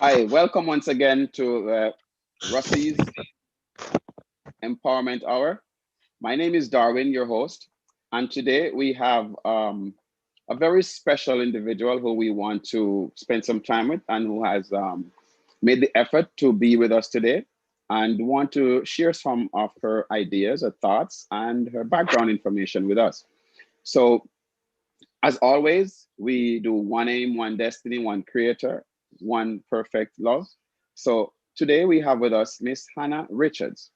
Hi, welcome once again to Ruseas Empowerment Hour. My name is Darwin, your host, and today we have a very special individual who we want to spend some time with and who has made the effort to be with us today and want to share some of her ideas, her thoughts, and her background information with us. So, as always, we do one aim, one destiny, one creator, one perfect love. So today we have with us Miss Hannah Richards.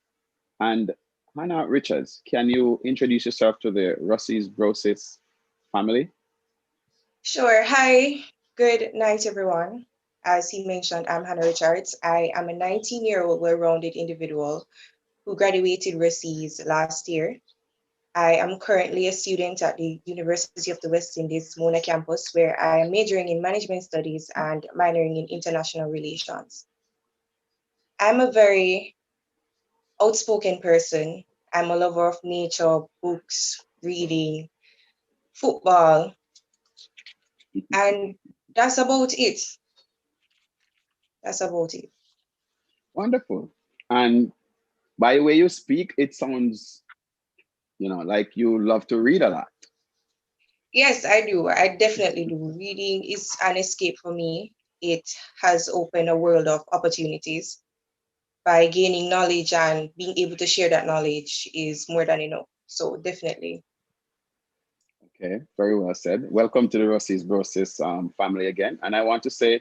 And Hannah Richards, can you introduce yourself to the Ruseas Brosis family? Sure. Hi. Good night, everyone. As he mentioned, I'm Hannah Richards. I am a 19-year-old well-rounded individual who graduated Ruseas last year. I am currently a student at the University of the West Indies, Mona campus, where I am majoring in management studies and minoring in international relations. I'm a very outspoken person. I'm a lover of nature, books, reading, football, and that's about it. That's about it. Wonderful. And by the way you speak, it sounds, like you love to read a lot. Yes, I do. I definitely do. Reading is an escape for me. It has opened a world of opportunities. By gaining knowledge and being able to share that knowledge is more than enough. So definitely. Okay, very well said. Welcome to the Ruseas Brosis family again. And I want to say,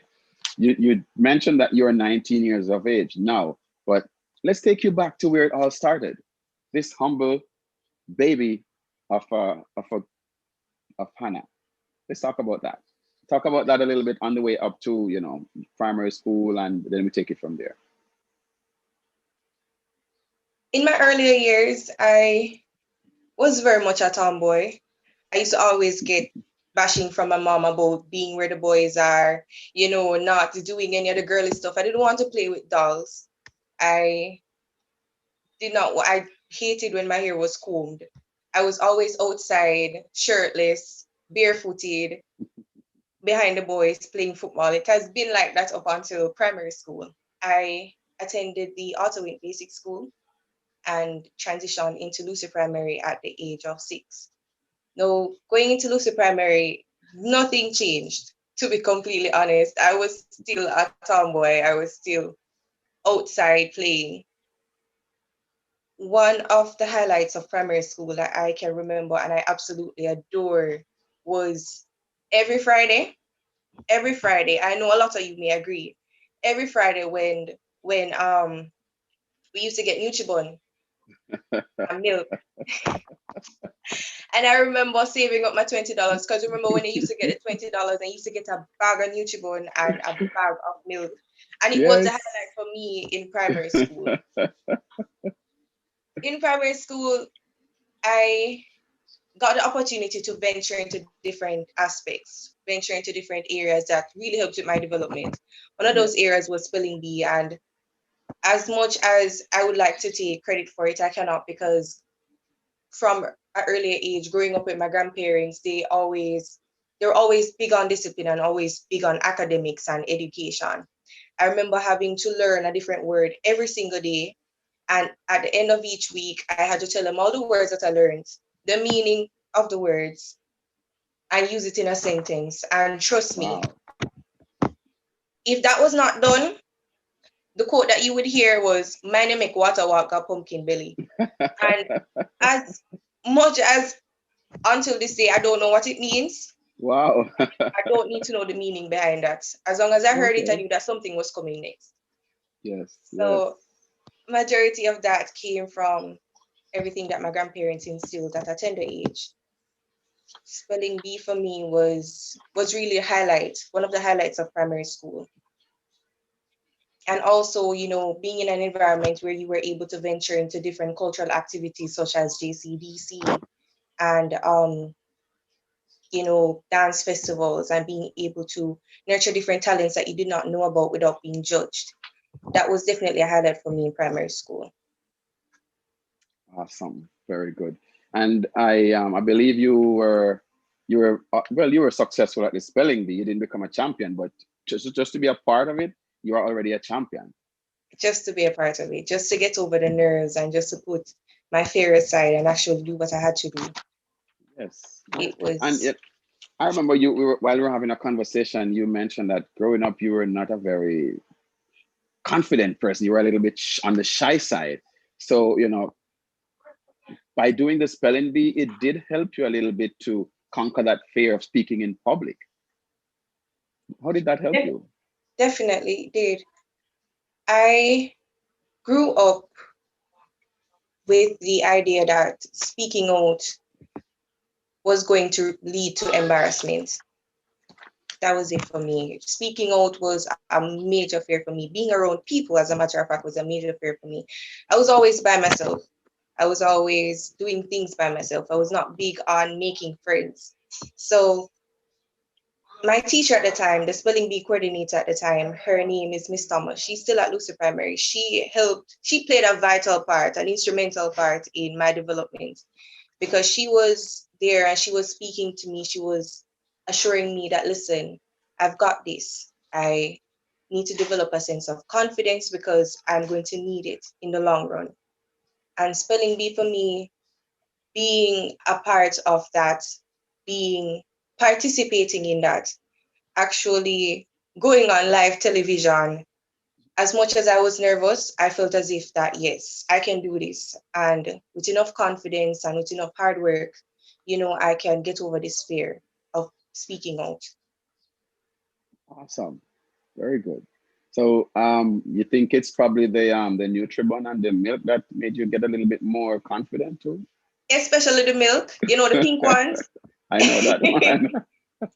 you mentioned that you're 19 years of age now, but let's take you back to where it all started. This humble baby of Hannah. Let's talk about that. Talk about that a little bit on the way up to primary school, and then we take it from there. In my earlier years, I was very much a tomboy. I used to always get bashing from my mom about being where the boys are, not doing any of the girly stuff. I didn't want to play with dolls. I did not, I hated when my hair was combed. I was always outside, shirtless, barefooted, behind the boys playing football. It has been like that up until primary school. I attended the Ottawa Basic School and transitioned into Lucy Primary at the age of 6. Now, going into Lucy Primary, nothing changed, to be completely honest. I was still a tomboy. I was still outside playing. One of the highlights of primary school that I can remember and I absolutely adore was every Friday. Every Friday, I know a lot of you may agree. Every Friday when we used to get Nutribun and milk. And I remember saving up my $20 because remember when I used to get the $20, I used to get a bag of Nutribun and a bag of milk. And it was a Yes. highlight for me in primary school. In primary school, I got the opportunity to venture into different aspects, venture into different areas that really helped with my development. One of those Yes. areas was spelling bee, and as much as I would like to take credit for it, I cannot because from an earlier age, growing up with my grandparents, they're always big on discipline and always big on academics and education. I remember having to learn a different word every single day. And at the end of each week, I had to tell them all the words that I learned, the meaning of the words, and use it in a sentence. And trust me, Wow. if that was not done, the quote that you would hear was, "Mine make water walk a pumpkin belly." And as much as until this day, I don't know what it means. Wow. I don't need to know the meaning behind that. As long as I heard it, I Okay. knew that something was coming next. Yes. Yes. So majority of that came from everything that my grandparents instilled at a tender age. Spelling bee for me was really a highlight, one of the highlights of primary school. And also, being in an environment where you were able to venture into different cultural activities such as JCDC and dance festivals and being able to nurture different talents that you did not know about without being judged. That was definitely a highlight for me in primary school. Awesome. Very good. And I believe you were successful at the spelling bee. You didn't become a champion, but just to be a part of it, you're already a champion. Just to be a part of it, just to get over the nerves and just to put my fear aside and actually do what I had to do. Yes, yes. It And was yet, I remember while we were having a conversation, you mentioned that growing up, you were not a very confident person. You were a little bit on the shy side. So, by doing the spelling bee, it did help you a little bit to conquer that fear of speaking in public. How did that help you? definitely did. I grew up with the idea that speaking out was going to lead to embarrassment. That was it for me. Speaking out was a major fear for me. Being around people, as a matter of fact, was a major fear for me. I was always by myself. I was always doing things by myself. I was not big on making friends. So my teacher at the time, the spelling bee coordinator at the time, her name is Miss Thomas. She's still at Lucid Primary. She played a vital part, an instrumental part in my development because she was there and she was speaking to me. She was assuring me that, listen, I've got this. I need to develop a sense of confidence because I'm going to need it in the long run. And spelling bee for me, being a part of that, being participating in that, actually going on live television, as much as I was nervous, I felt as if that, yes, I can do this. And with enough confidence and with enough hard work, I can get over this fear of speaking out. Awesome. Very good. So you think it's probably the Nutribon and the milk that made you get a little bit more confident too? Especially the milk, the pink ones. I know that one.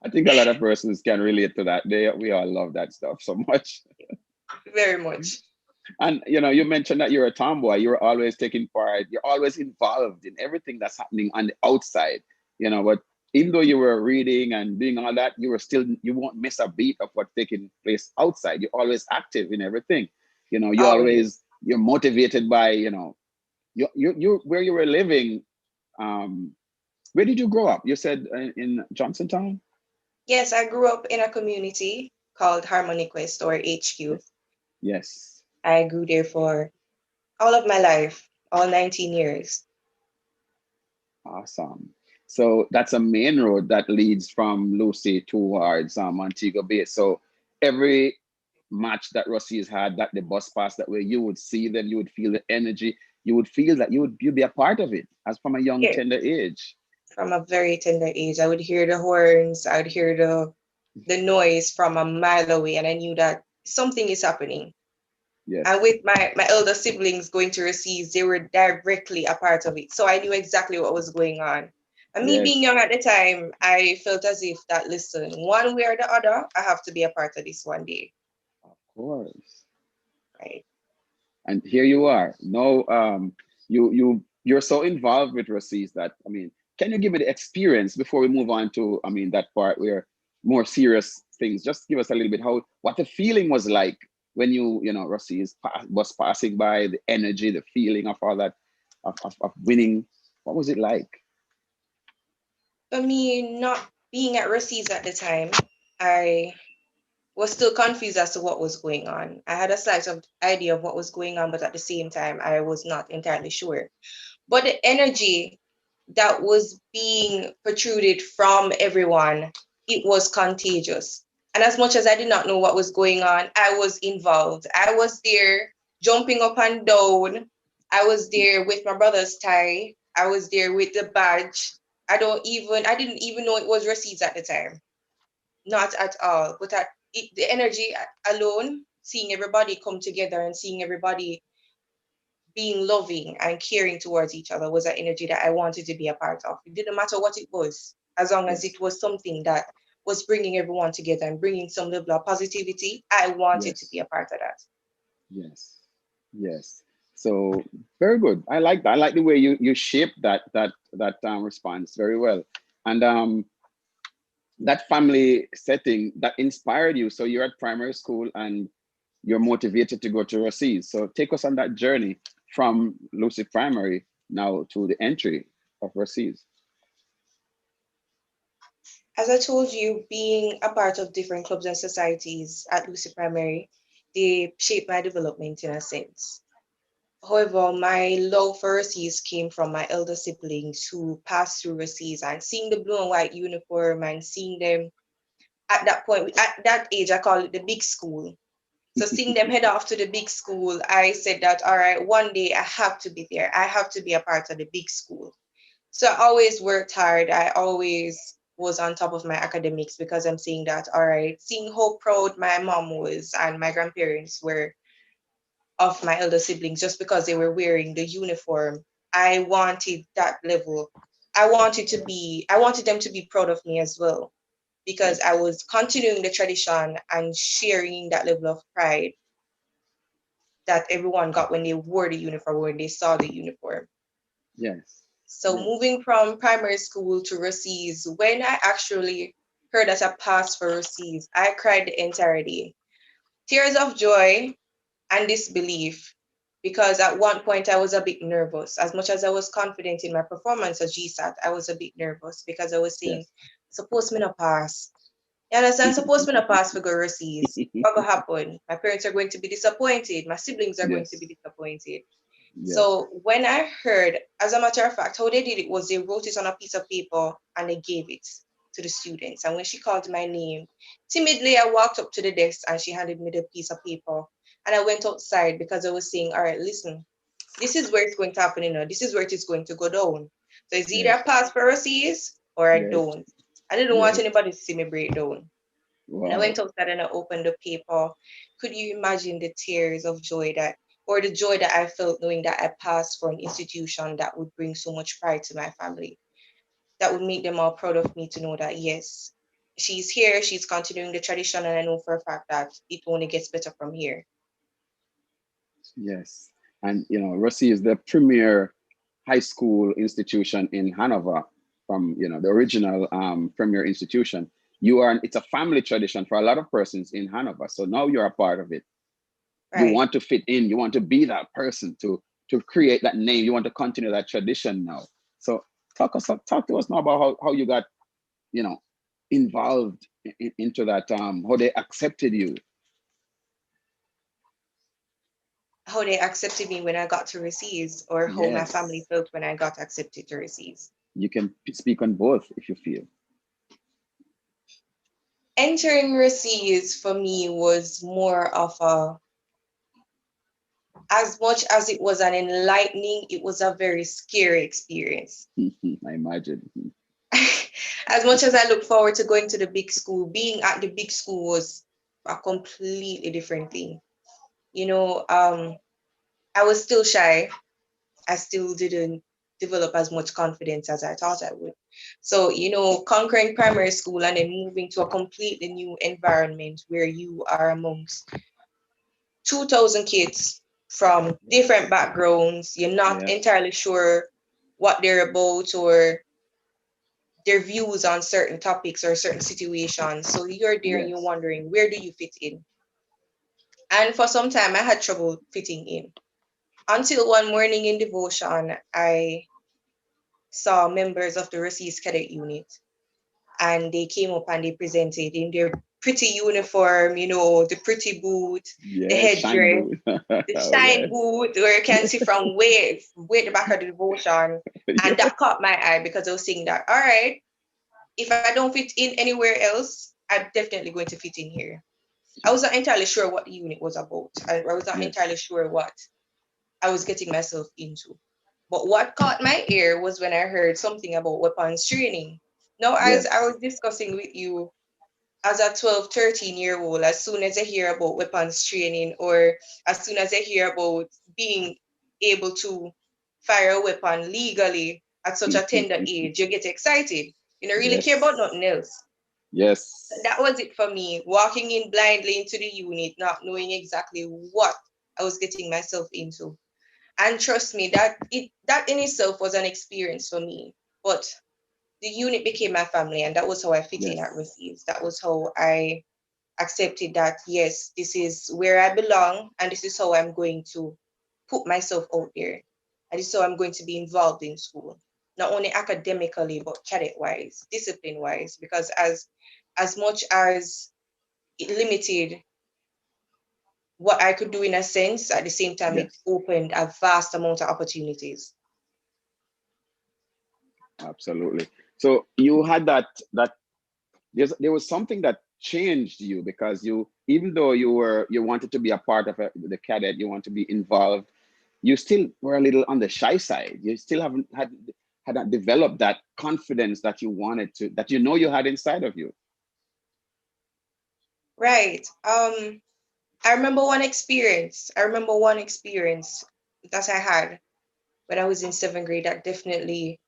I think a lot of persons can relate to that. We all love that stuff so much. Very much. And you mentioned that you're a tomboy. You're always taking part. You're always involved in everything that's happening on the outside. But even though you were reading and doing all that, you won't miss a beat of what's taking place outside. You're always active in everything. Always. You're motivated by you where you were living. Um, where did you grow up? You said in Johnsontown. Yes, I grew up in a community called Harmony Quest or HQ. Yes. Yes. I grew there for all of my life, all 19 years. Awesome. So that's a main road that leads from Lucy towards Montego Bay. So every match that Rusea's had, that the bus pass that way, you would see them, you would feel the energy, you would feel that you'd be a part of it as from a young Yeah, tender age. from a very tender age. I would hear the horns, I would hear the noise from a mile away, and I knew that something is happening. And Yes. with my elder siblings going to Ruseas, they were directly a part of it. So I knew exactly what was going on. And me being Yes. young at the time, I felt as if that, listen, one way or the other, I have to be a part of this one day. Of course. Right. And here you are. No, you're so involved with Rusea's that can you give me the experience before we move on to that part where more serious things? Just give us a little bit what the feeling was like when Rusea's was passing by, the energy, the feeling of all that of winning. What was it like? For me, not being at Ruseas at the time, I was still confused as to what was going on. I had a slight of idea of what was going on, but at the same time, I was not entirely sure. But the energy that was being protruded from everyone, it was contagious. And as much as I did not know what was going on, I was involved. I was there jumping up and down. I was there with my brother's tie. I was there with the badge. I didn't even know it was receipts at the time. Not at all. But the energy alone, seeing everybody come together and seeing everybody being loving and caring towards each other was an energy that I wanted to be a part of. It didn't matter what it was, as long as Yes. it was something that was bringing everyone together and bringing some level of positivity. I wanted to be Yes. a part of that. Yes. Yes. So very good. I like that. I like the way you shape that response very well. And that family setting that inspired you. So you're at primary school and you're motivated to go to Ruseas. So take us on that journey from Lucy Primary now to the entry of Ruseas. As I told you, being a part of different clubs and societies at Lucy Primary, they shaped my development in a sense. However, my love for Ruseas came from my elder siblings who passed through Ruseas, and seeing the blue and white uniform and seeing them at that point, at that age, I call it the big school. So seeing them head off to the big school, I said that, all right, one day I have to be there. I have to be a part of the big school. So I always worked hard. I always was on top of my academics because I'm saying that, all right, seeing how proud my mom was and my grandparents were of my elder siblings just because they were wearing the uniform. I wanted that level. I wanted them to be proud of me as well because I Yes. was continuing the tradition and sharing that level of pride that everyone got when they wore the uniform, when they saw the uniform. Yes. So Yes. moving from primary school to Ruseas, when I actually heard that I passed for Ruseas, I cried the entire day. Tears of joy and disbelief, because at one point I was a bit nervous. As much as I was confident in my performance at GSAT, I was a bit nervous because I was saying, Yes. suppose me not pass. You understand? Suppose me not pass for go Ruseas. What will happen? My parents are going to be disappointed. My siblings are going to be Yes. disappointed. Yes. So when I heard, as a matter of fact, how they did it was they wrote it on a piece of paper and they gave it to the students. And when she called my name, timidly I walked up to the desk and she handed me the piece of paper. And I went outside because I was saying, all right, listen, this is where it's going to happen, you know, this is where it is going to go down. So it's either I Yes. pass for Ruseas or I Yes. don't. I didn't want Yes. anybody to see me break down. And I went Wow. outside and I opened the paper. Could you imagine the tears of joy that, or the joy that I felt knowing that I passed for an institution that would bring so much pride to my family, that would make them all proud of me to know that, yes, she's here, she's continuing the tradition, and I know for a fact that it only gets better from here. Yes. And Rusea is the premier high school institution in Hanover, from the original premier institution. It's a family tradition for a lot of persons in Hanover. So now you're a part of it. You Right. want to fit in, you want to be that person to create that name, you want to continue that tradition now. So talk to us now about how you got you know involved into that, how they accepted you. How they accepted me when I got to Ruseas, or how my family Yes, felt when I got accepted to Ruseas. you can speak on both if you feel. Entering Ruseas for me was more of a, as much as it was an enlightening, it was a very scary experience. I imagine. As much as I look forward to going to the big school, being at the big school was a completely different thing. You know, I was still shy. I still didn't develop as much confidence as I thought I would. So, conquering primary school and then moving to a completely new environment where you are amongst 2,000 kids from different Yes. backgrounds. You're not Yes. entirely sure what they're about or their views on certain topics or certain situations. So you're there and you're Yes. wondering, where do you fit in? And for some time, I had trouble fitting in until one morning in devotion, I saw members of the Ruseas Cadet Unit, and they came up and they presented in their pretty uniform, the pretty boot, the Yes. Shine headdress, boot. the Oh shine yes. boot, where you can see from way at the back of the devotion. And Yes. that caught my eye because I was saying that, all right, if I don't fit in anywhere else, I'm definitely going to fit in here. I was not entirely sure what the unit was about. I was not entirely Yes. sure what I was getting myself into. But what caught my ear was when I heard something about weapons training. Now, as I Yes. was discussing with you, as a 12, 13-year old, as soon as I hear about weapons training, or as soon as I hear about being able to fire a weapon legally at such a tender age, you get excited. You don't really care about Yes. nothing else. That Yes. was it for me, walking in blindly into the unit, not knowing exactly what I was getting myself into. And trust me, that in itself was an experience for me. But the unit became my family, and that was how I fit in at Yes. Ruseas. That was how I accepted that, yes, this is where I belong, and this is how I'm going to put myself out there, and this is how I'm going to be involved in school. not only academically, but cadet-wise, discipline-wise, because as much as it limited what I could do in a sense, at the same time, it Yes, opened a vast amount of opportunities. absolutely. So you had that there was something that changed you because you, even though you wanted to be a part of the cadet, you want to be involved, you still were a little on the shy side. You still haven't had not developed that confidence that you wanted to, that you know you had inside of you. Right. I remember one experience. I remember one experience that I had when I was in seventh grade that definitely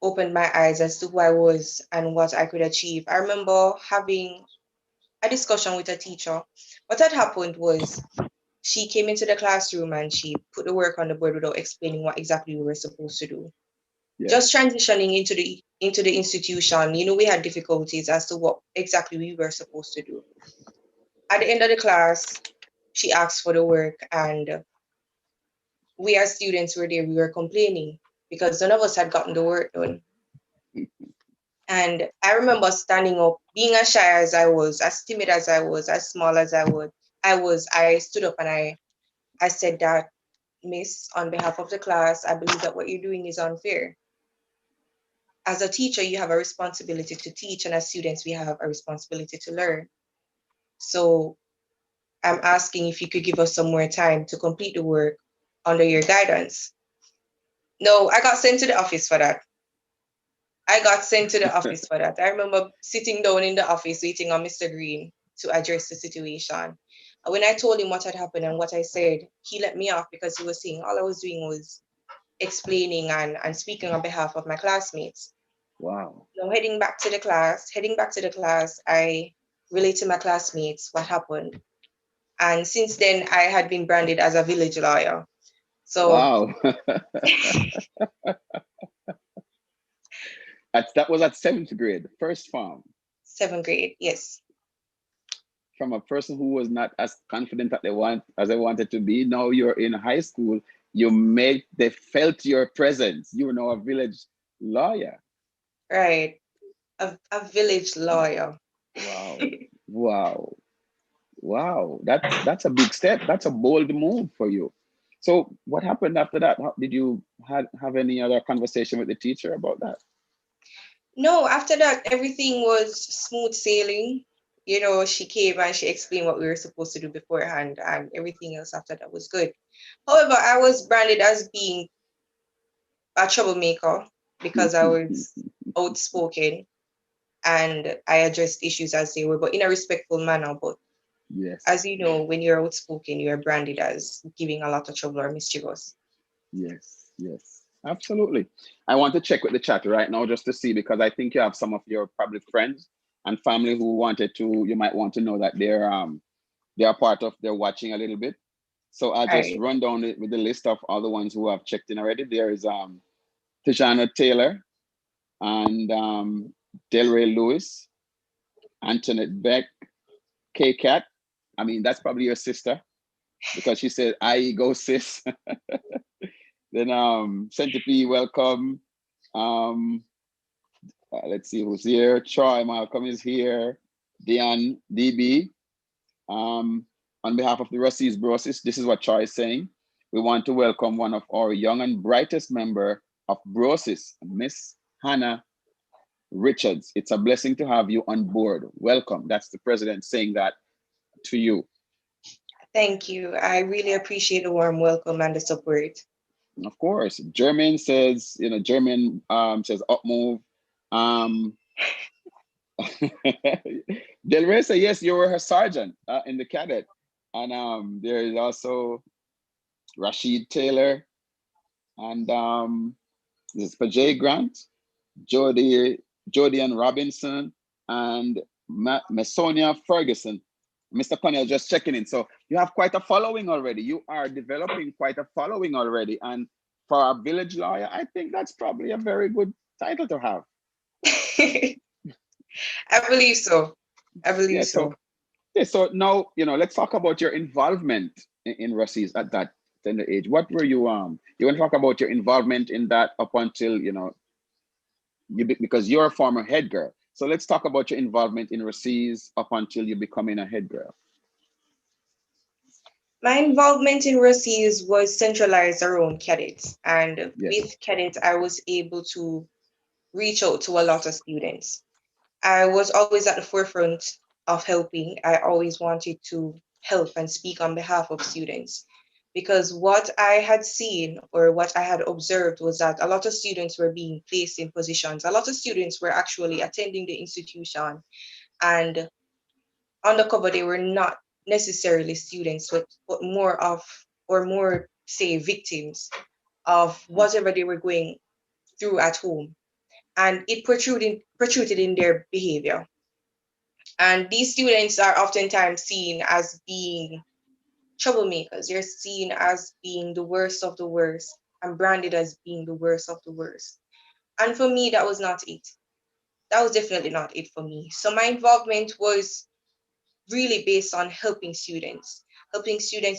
opened my eyes as to who I was and what I could achieve. I remember having a discussion with a teacher. What had happened was she came into the classroom and she put the work on the board without explaining what exactly we were supposed to do. Just Yes. transitioning into the institution, we had difficulties as to what exactly we were supposed to do. At the end of the class, she asked for the work, and we as students were there, we were complaining because none of us had gotten the work done. And I remember standing up, being as shy as I was, as timid as I was, as small as I stood up and I said that, Miss, on behalf of the class, I believe that what you're doing is unfair. As a teacher, you have a responsibility to teach, and as students, we have a responsibility to learn. So I'm asking if you could give us some more time to complete the work under your guidance. No, I got sent to the office for that. I got sent to the office for that. I remember sitting down in the office waiting on Mr. Green to address the situation. And when I told him what had happened and what I said, he let me off because he was saying all I was doing was explaining and speaking on behalf of my classmates. Wow. Now heading back to the class, I relayed to my classmates what happened. And since then I had been branded as a village lawyer. So Wow. That was at seventh grade, first form. seventh grade, yes. From a person who was not as confident that they wanted to be. Now you're in high school. They felt your presence. You are now a village lawyer. Right. A village lawyer. Wow. Wow. Wow. That's a big step. That's a bold move for you. So what happened after that? Did you have any other conversation with the teacher about that? No, after that, everything was smooth sailing. She came and she explained what we were supposed to do beforehand, and everything else after that was good. However, I was branded as being a troublemaker because I was outspoken and I addressed issues as they were, but in a respectful manner. But as Yes. you know, when you're outspoken, you're branded as giving a lot of trouble or mischievous. Yes, yes, absolutely. I want to check with the chat right now just to see, because I think you have some of your probably friends and family who you might want to know that they're part of, they're watching a little bit. So I'll just Right. run down with the list of all the ones who have checked in already. There is Tijana Taylor and Delray Lewis, Antoinette Beck, K Cat. I mean, that's probably your sister because she said, I go sis. Then Centipede, welcome. Um, let's see who's here. Troy Malcolm is here. Dion DB. On behalf of the Ruseas Brosis, this is what Troy is saying. We want to welcome one of our young and brightest member of Brosis, Miss Hannah Richards. It's a blessing to have you on board. Welcome. That's the president saying that to you. Thank you. I really appreciate the warm welcome and the support. Of course. German says, German says up move. Um, Del Rey said, yes, you were her sergeant in the cadet. And there is also Rashid Taylor and this is Pajay Grant, Jody, Jody and Robinson, and Masonia Ferguson. Mr. Connell just checking in. So you have quite a following already. You are developing quite a following already. And for a village lawyer, I think that's probably a very good title to have. I believe so. I believe Yeah. So so. yeah, so now, let's talk about your involvement in Ruseas at that tender age. What were you want to talk about your involvement in that up until, because you're a former head girl. So let's talk about your involvement in Ruseas up until you becoming a head girl. My involvement in Ruseas was centralized around cadets, and Yes. with cadets, I was able to reach out to a lot of students. I was always at the forefront of helping. I always wanted to help and speak on behalf of students because what I had seen or what I had observed was that a lot of students were being placed in positions. A lot of students were actually attending the institution and undercover they were not necessarily students, but more of or more say victims of whatever they were going through at home. And it protruded in their behavior. And these students are oftentimes seen as being troublemakers. They're seen as being the worst of the worst and branded as being the worst of the worst. And for me, that was not it. That was definitely not it for me. So my involvement was really based on helping students,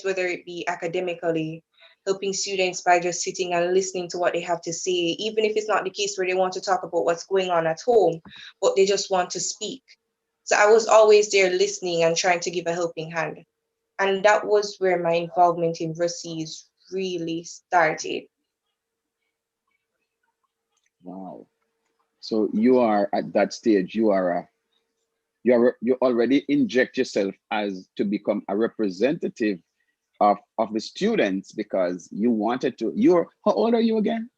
whether it be academically, helping students by just sitting and listening to what they have to say, even if it's not the case where they want to talk about what's going on at home, but they just want to speak. So I was always there listening and trying to give a helping hand. And that was where my involvement in Ruseas really started. Wow. So you are at that stage, you already inject yourself as to become a representative of the students because you wanted to. You're How old are you again?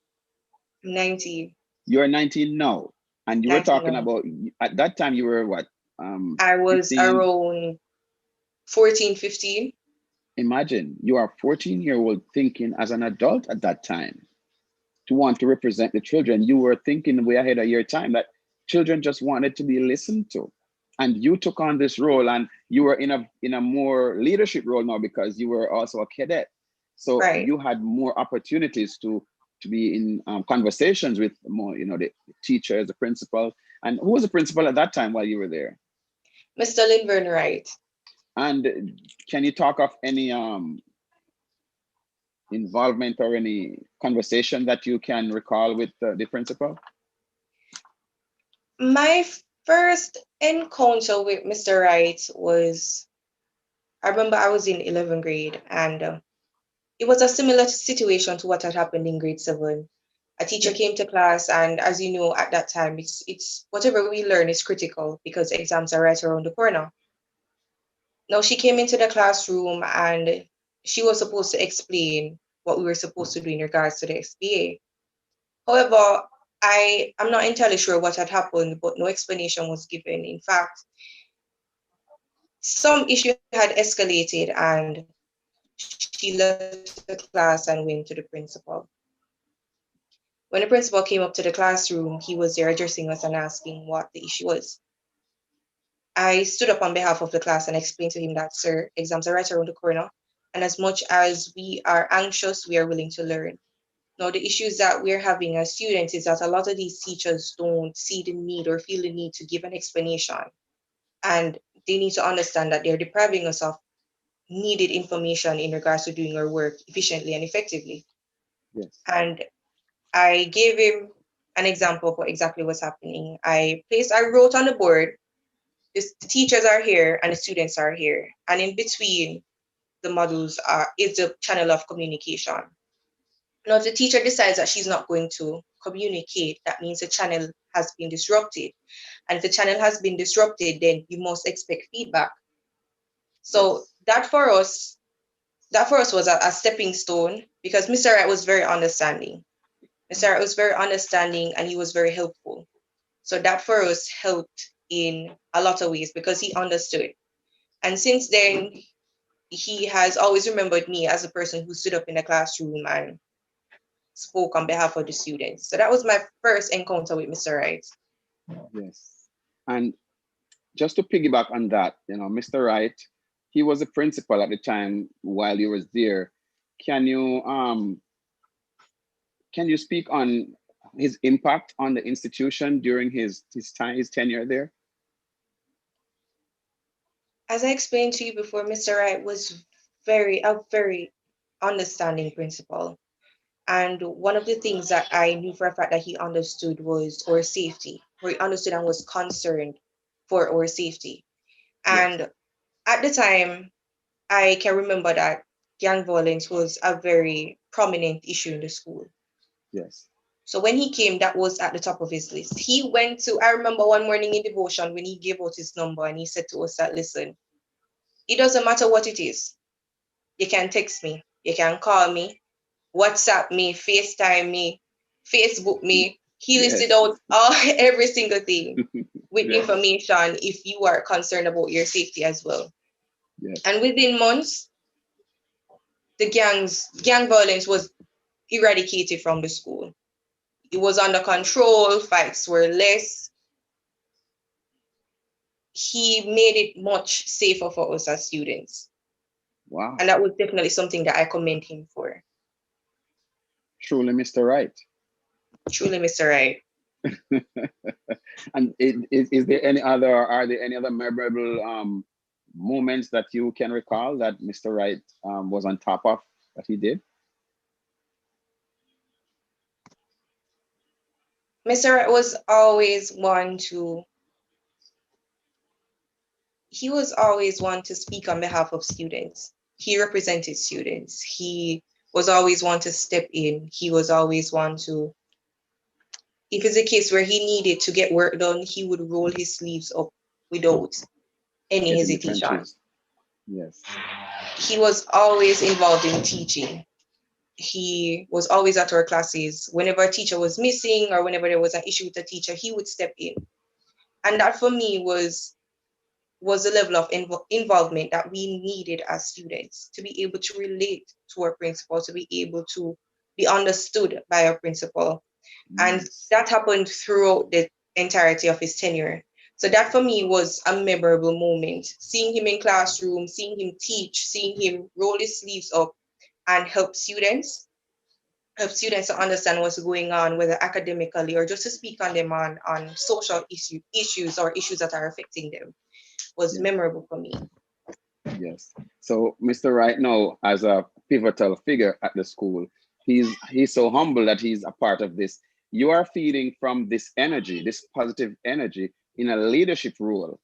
19, You're 19 now, and you were 19 talking now. about at that time you were what, I was 15. around 14, 15. Imagine you are 14-year-old thinking as an adult at that time to want to represent the children. You were thinking way ahead of your time that children just wanted to be listened to. And you took on this role and you were in a more leadership role now because you were also a cadet. So Right. you had more opportunities to be in conversations with more, the teachers, the principal. And who was the principal at that time while you were there? Mr. Lindburn Wright. And can you talk of any involvement or any conversation that you can recall with the principal? My first encounter with Mr. Wright was, I remember I was in 11th grade and it was a similar situation to what had happened in grade 7. A teacher Yes. came to class, and as you know, at that time, it's whatever we learn is critical because exams are right around the corner. Now she came into the classroom and she was supposed to explain what we were supposed to do in regards to the SBA. However, I'm not entirely sure what had happened, but no explanation was given. In fact, some issue had escalated and she left the class and went to the principal. When the principal came up to the classroom, he was there addressing us and asking what the issue was. I stood up on behalf of the class and explained to him that, sir, exams are right around the corner. And as much as we are anxious, we are willing to learn. Now, the issues that we're having as students is that a lot of these teachers don't see the need or feel the need to give an explanation. And they need to understand that they're depriving us of needed information in regards to doing our work efficiently and effectively. Yes. And I gave him an example of what exactly was happening. I wrote on the board, the teachers are here and the students are here. And in between the modules is the channel of communication. Now, if the teacher decides that she's not going to communicate, that means the channel has been disrupted. And if the channel has been disrupted, then you must expect feedback. So Yes. that for us was a stepping stone because Mr. Wright was very understanding. Mr. Wright was very understanding and he was very helpful. So that for us helped in a lot of ways because he understood. And since then, he has always remembered me as a person who stood up in the classroom and spoke on behalf of the students. So that was my first encounter with Mr. Wright. Yes. And just to piggyback on that, Mr. Wright, he was a principal at the time while you was there. Can you um can you speak on his impact on the institution during his tenure there? As I explained to you before, Mr. Wright was a very understanding principal. And one of the things that I knew for a fact that he understood was our safety, or he understood and was concerned for our safety. Yes. And at the time, I can remember that gang violence was a very prominent issue in the school. Yes. So when he came, that was at the top of his list. He went to, I remember one morning in devotion when he gave out his number and he said to us that, listen, it doesn't matter what it is. You can text me, you can call me, WhatsApp me, FaceTime me, Facebook me. He listed Yes. out all every single thing with Yes. information if you are concerned about your safety as well. Yes. And within months, the gang violence was eradicated from the school. It was under control, fights were less. He made it much safer for us as students. Wow. And that was definitely something that I commend him for. Truly, Mr. Right. Truly, Mr. Right. And is there any other, are there any other memorable moments that you can recall that Mr. Wright was on top of that he did? Mr. Right was always one to he was always one to speak on behalf of students. He represented students. He was always one to step in. He was always one to, if it's a case where he needed to get work done, he would roll his sleeves up without any Get in the hesitation. trenches. Yes. He was always involved in teaching. He was always at our classes. Whenever a teacher was missing or whenever there was an issue with a teacher, he would step in. And that for me was the level of involvement that we needed as students to be able to relate to our principal, to be able to be understood by our principal. And Yes. that happened throughout the entirety of his tenure. So that for me was a memorable moment. Seeing him in classroom, seeing him teach, seeing him roll his sleeves up and help students to understand what's going on, whether academically or just to speak on them on social issues or issues that are affecting them was Yes. memorable for me. Yes. So Mr. Right now, as a pivotal figure at the school, he's so humble that he's a part of this. You are feeding from this energy, this positive energy in a leadership role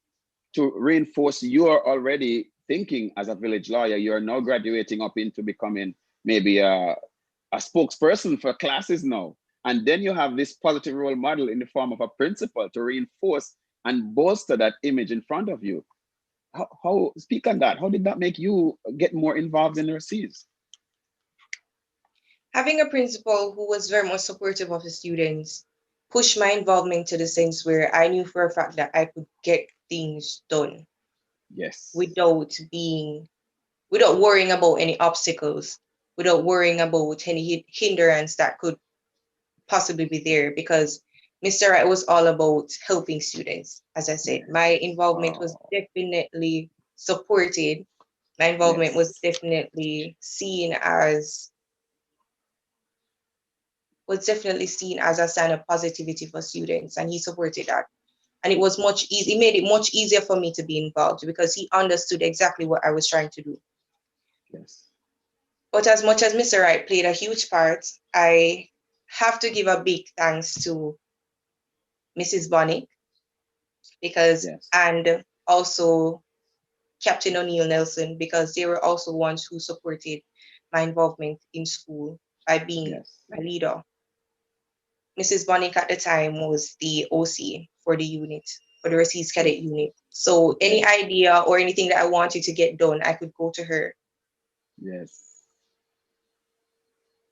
to reinforce your already thinking as a village lawyer. You're now graduating up into becoming maybe a spokesperson for classes now. And then you have this positive role model in the form of a principal to reinforce and bolster that image in front of you. How speak on that? How did that make you get more involved in the Ruseas? Having a principal who was very much supportive of the students pushed my involvement to the sense where I knew for a fact that I could get things done Yes. without without worrying about any obstacles, without worrying about any hindrance that could possibly be there because Mr. Wright was all about helping students. As I said, Yes. my involvement was Wow. definitely supported. My involvement was Yes. definitely seen as a sign of positivity for students, and he supported that. And it was much easy. It made it much easier for me to be involved because he understood exactly what I was trying to do. Yes. But as much as Mr. Wright played a huge part, I have to give a big thanks to Mrs. Bonnie because Yes. and also Captain O'Neill Nelson because they were also ones who supported my involvement in school by being Yes. my leader. Mrs. Bonnick at the time was the OC for the unit, for the Ruseas Cadet Yes. unit. So any Yes. idea or anything that I wanted to get done, I could go to her. Yes.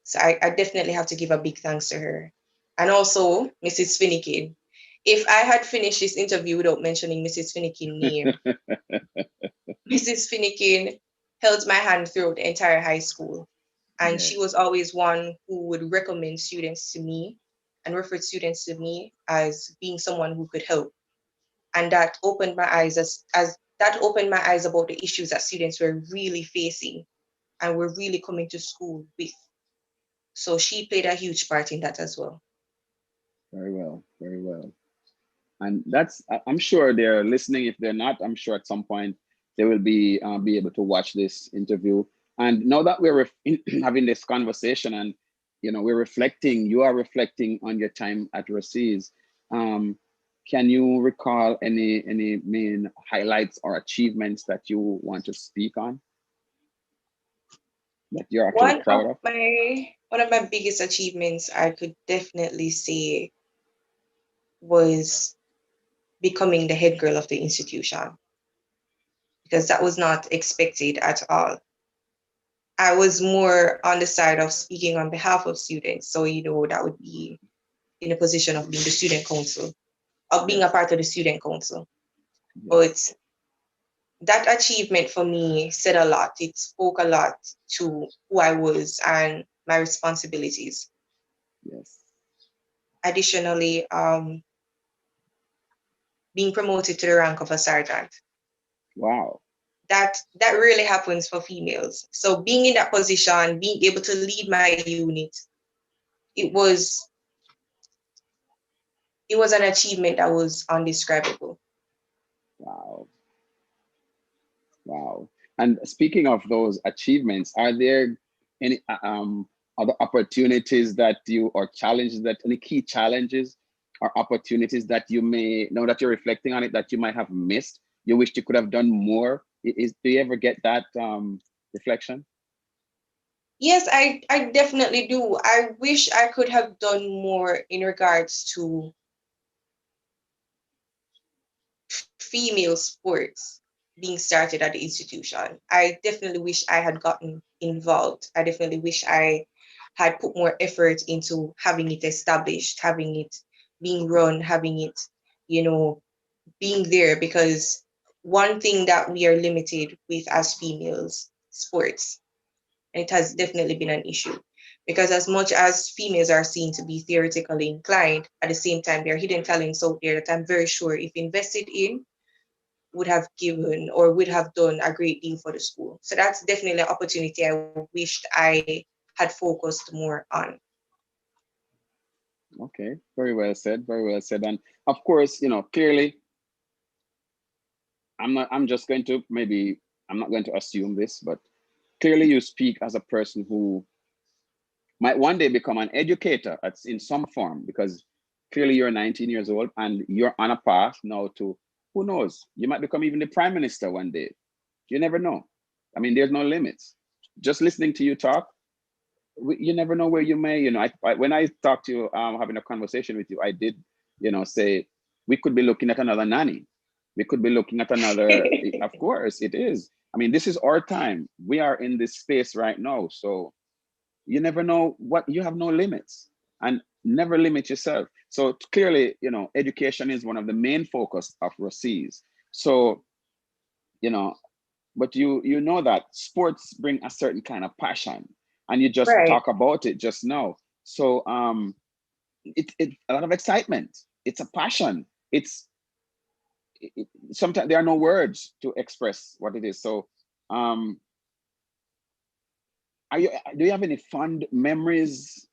So I definitely have to give a big thanks to her. And also Mrs. Finnegan. If I had finished this interview without mentioning Mrs. Finnegan's name, Mrs. Finnegan held my hand throughout the entire high school. And she was Yes. always one who would recommend students to me and refer students to me as being someone who could help. And that opened my eyes as that opened my eyes about the issues that students were really facing and were really coming to school with. So she played a huge part in that as well. Very well. Very well. And that's, I'm sure they're listening. If they're not, I'm sure at some point they will be able to watch this interview. And now that we're having this conversation, and we're reflecting, you are reflecting on your time at Ruseas. Um, can you recall any main highlights or achievements that you want to speak on that you're actually proud of? One of my biggest achievements I could definitely say was becoming the head girl of the institution, because that was not expected at all. I was more on the side of speaking on behalf of students. So, that would be in a position of being the student council, of being a Yes, part of the student council. But yes, that achievement for me said a lot. It spoke a lot to who I was and my responsibilities. yes. Additionally, being promoted to the rank of a sergeant. Wow, That really happens for females. So being in that position, being able to lead my unit, it was it was an achievement that was undescribable. wow, wow. And speaking of those achievements, are there any other opportunities that you, or challenges, that any key challenges or opportunities that you may, now that you're reflecting on it, that you might have missed? You wished you could have done more. Do you ever get that reflection? Yes, I definitely do. I wish I could have done more in regards to female sports being started at the institution. I definitely wish I had gotten involved. I definitely wish I had put more effort into having it established, having it being run, having it, you know, being there, because one thing that we are limited with as females, sports, and it has definitely been an issue. Because as much as females are seen to be theoretically inclined, at the same time, there are hidden talents out there that I'm very sure, if invested in, would have given or would have done a great deal for the school. So that's definitely an opportunity I wished I had focused more on. Okay, very well said, very well said. And of course, clearly, I'm just going to, maybe, I'm not going to assume this, but clearly you speak as a person who might one day become an educator in some form, because clearly you're 19 years old and you're on a path now to, who knows, you might become even the prime minister one day. You never know. I mean, there's no limits. Just listening to you talk, you never know where you may, when I talked to you, having a conversation with you, I did, say we could be looking at another nanny. We could be looking at another, of course it is. I mean, this is our time. We are in this space right now. So you never know, what you have no limits, and never limit yourself. So clearly, education is one of the main focus of Ruseas. So, you know, but you know that sports bring a certain kind of passion, and you just Right. talk about it just now. So it a lot of excitement. It's a passion. Sometimes there are no words to express what it is. So um do you have any fond memories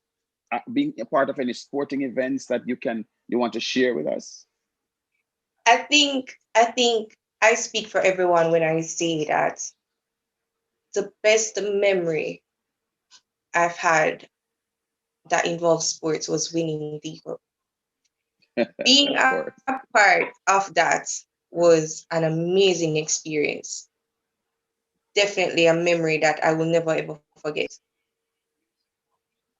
being a part of any sporting events that you want to share with us? I think I speak for everyone when I say that the best memory I've had that involves sports was winning the Euro. Being Of a course. part of that was an amazing experience. Definitely a memory that I will never ever forget.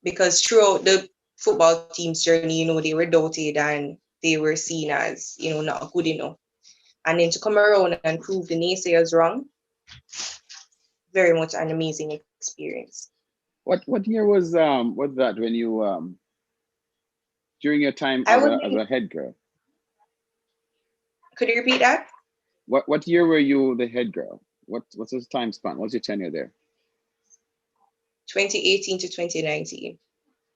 Because throughout the football team's journey, they were doubted and they were seen as, not good enough. And then to come around and prove the naysayers wrong, very much an amazing experience. What year was that, when you during your time I would as a head girl? Could you repeat that? What year were you the head girl? What's the time span? What's your tenure there? 2018 to 2019.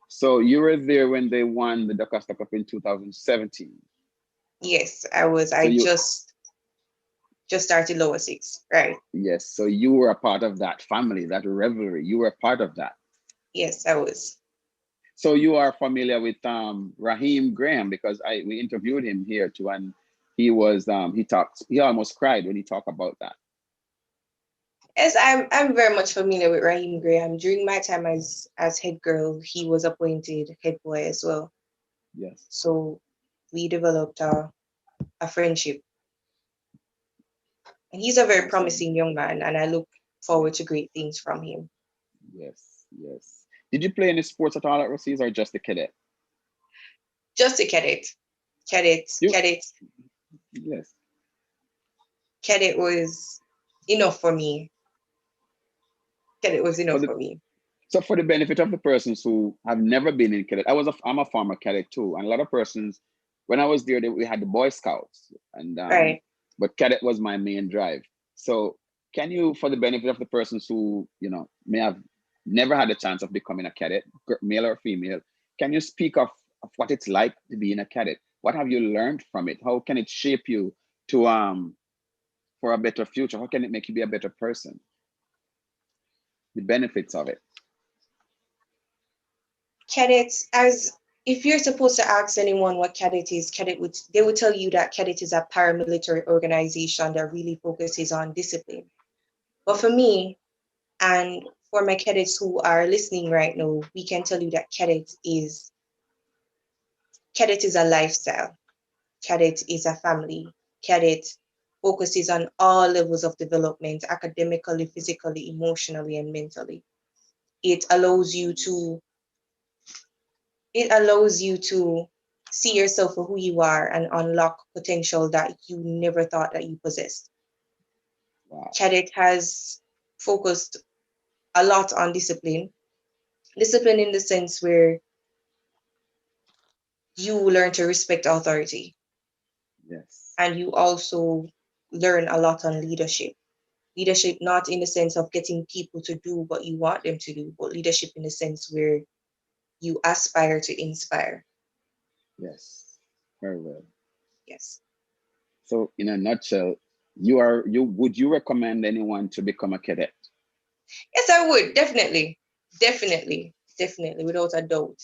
So you were there when they won the Dakar Cup in 2017. Yes, I was. So I just started lower six. Right. yes, so you were a part of that family, that revelry. You were a part of that. Yes, I was. So you are familiar with Raheem Graham, because we interviewed him here too, and he almost cried when he talked about that. Yes, I'm very much familiar with Raheem Graham. During my time as head girl, he was appointed head boy as well. Yes, So we developed a friendship. And he's a very awesome. promising young man, and I look forward to Yes, great things from him. yes, yes. Did you play any sports at all at Ruseas or just the cadet? Just a cadet. Cadet, You, cadet, yes. cadet was enough for me. Cadet was For enough the for me. So for the benefit of the persons who have never been in cadet, I'm a former cadet too, and a lot of persons, when I was there, we had the Boy Scouts, and Right. but cadet was my main drive. So can you, for the benefit of the persons who may have never had a chance of becoming a cadet, male or female, can you speak of what it's like to be in a cadet? What have you learned from it? How can it shape you to for a better future? How can it make you be a better person? The benefits of it. Cadets, as if you're supposed to ask anyone what cadet is, cadet would they would tell you that cadet is a paramilitary organization that really focuses on discipline. But for Yes. me, and for my cadets who are listening right now, we can tell you that cadet is a lifestyle. Cadet is a family. Cadet focuses on all levels of development, academically, physically, emotionally, and mentally. It allows you to it allows you to see yourself for who you are and unlock potential that you never thought that you possessed. Wow. Cadet has focused a lot on discipline. Discipline in the sense where you learn to respect authority, Yes. and you also learn a lot on leadership. Leadership not in the sense of getting people to do what you want them to do, but leadership in the sense where you aspire to inspire. Yes. Very well. Yes. So, in a nutshell, would you recommend anyone to become a cadet? Yes, I would. Definitely. Definitely. Definitely. Without a doubt.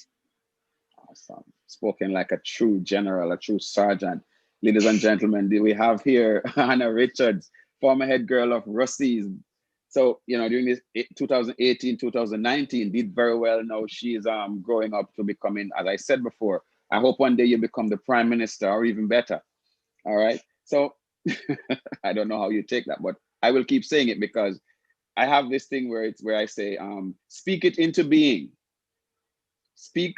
Awesome. Spoken like a true general, a true sergeant. Ladies and gentlemen, we have here Hannah Richards, former head girl of Ruseas. So, during this 2018, 2019, did very well. Now she's growing up to becoming, as I said before, I hope one day you become the prime minister or even better. All right. So I don't know how you take that, but I will keep saying it because I have this thing where I say, speak it into being, speak,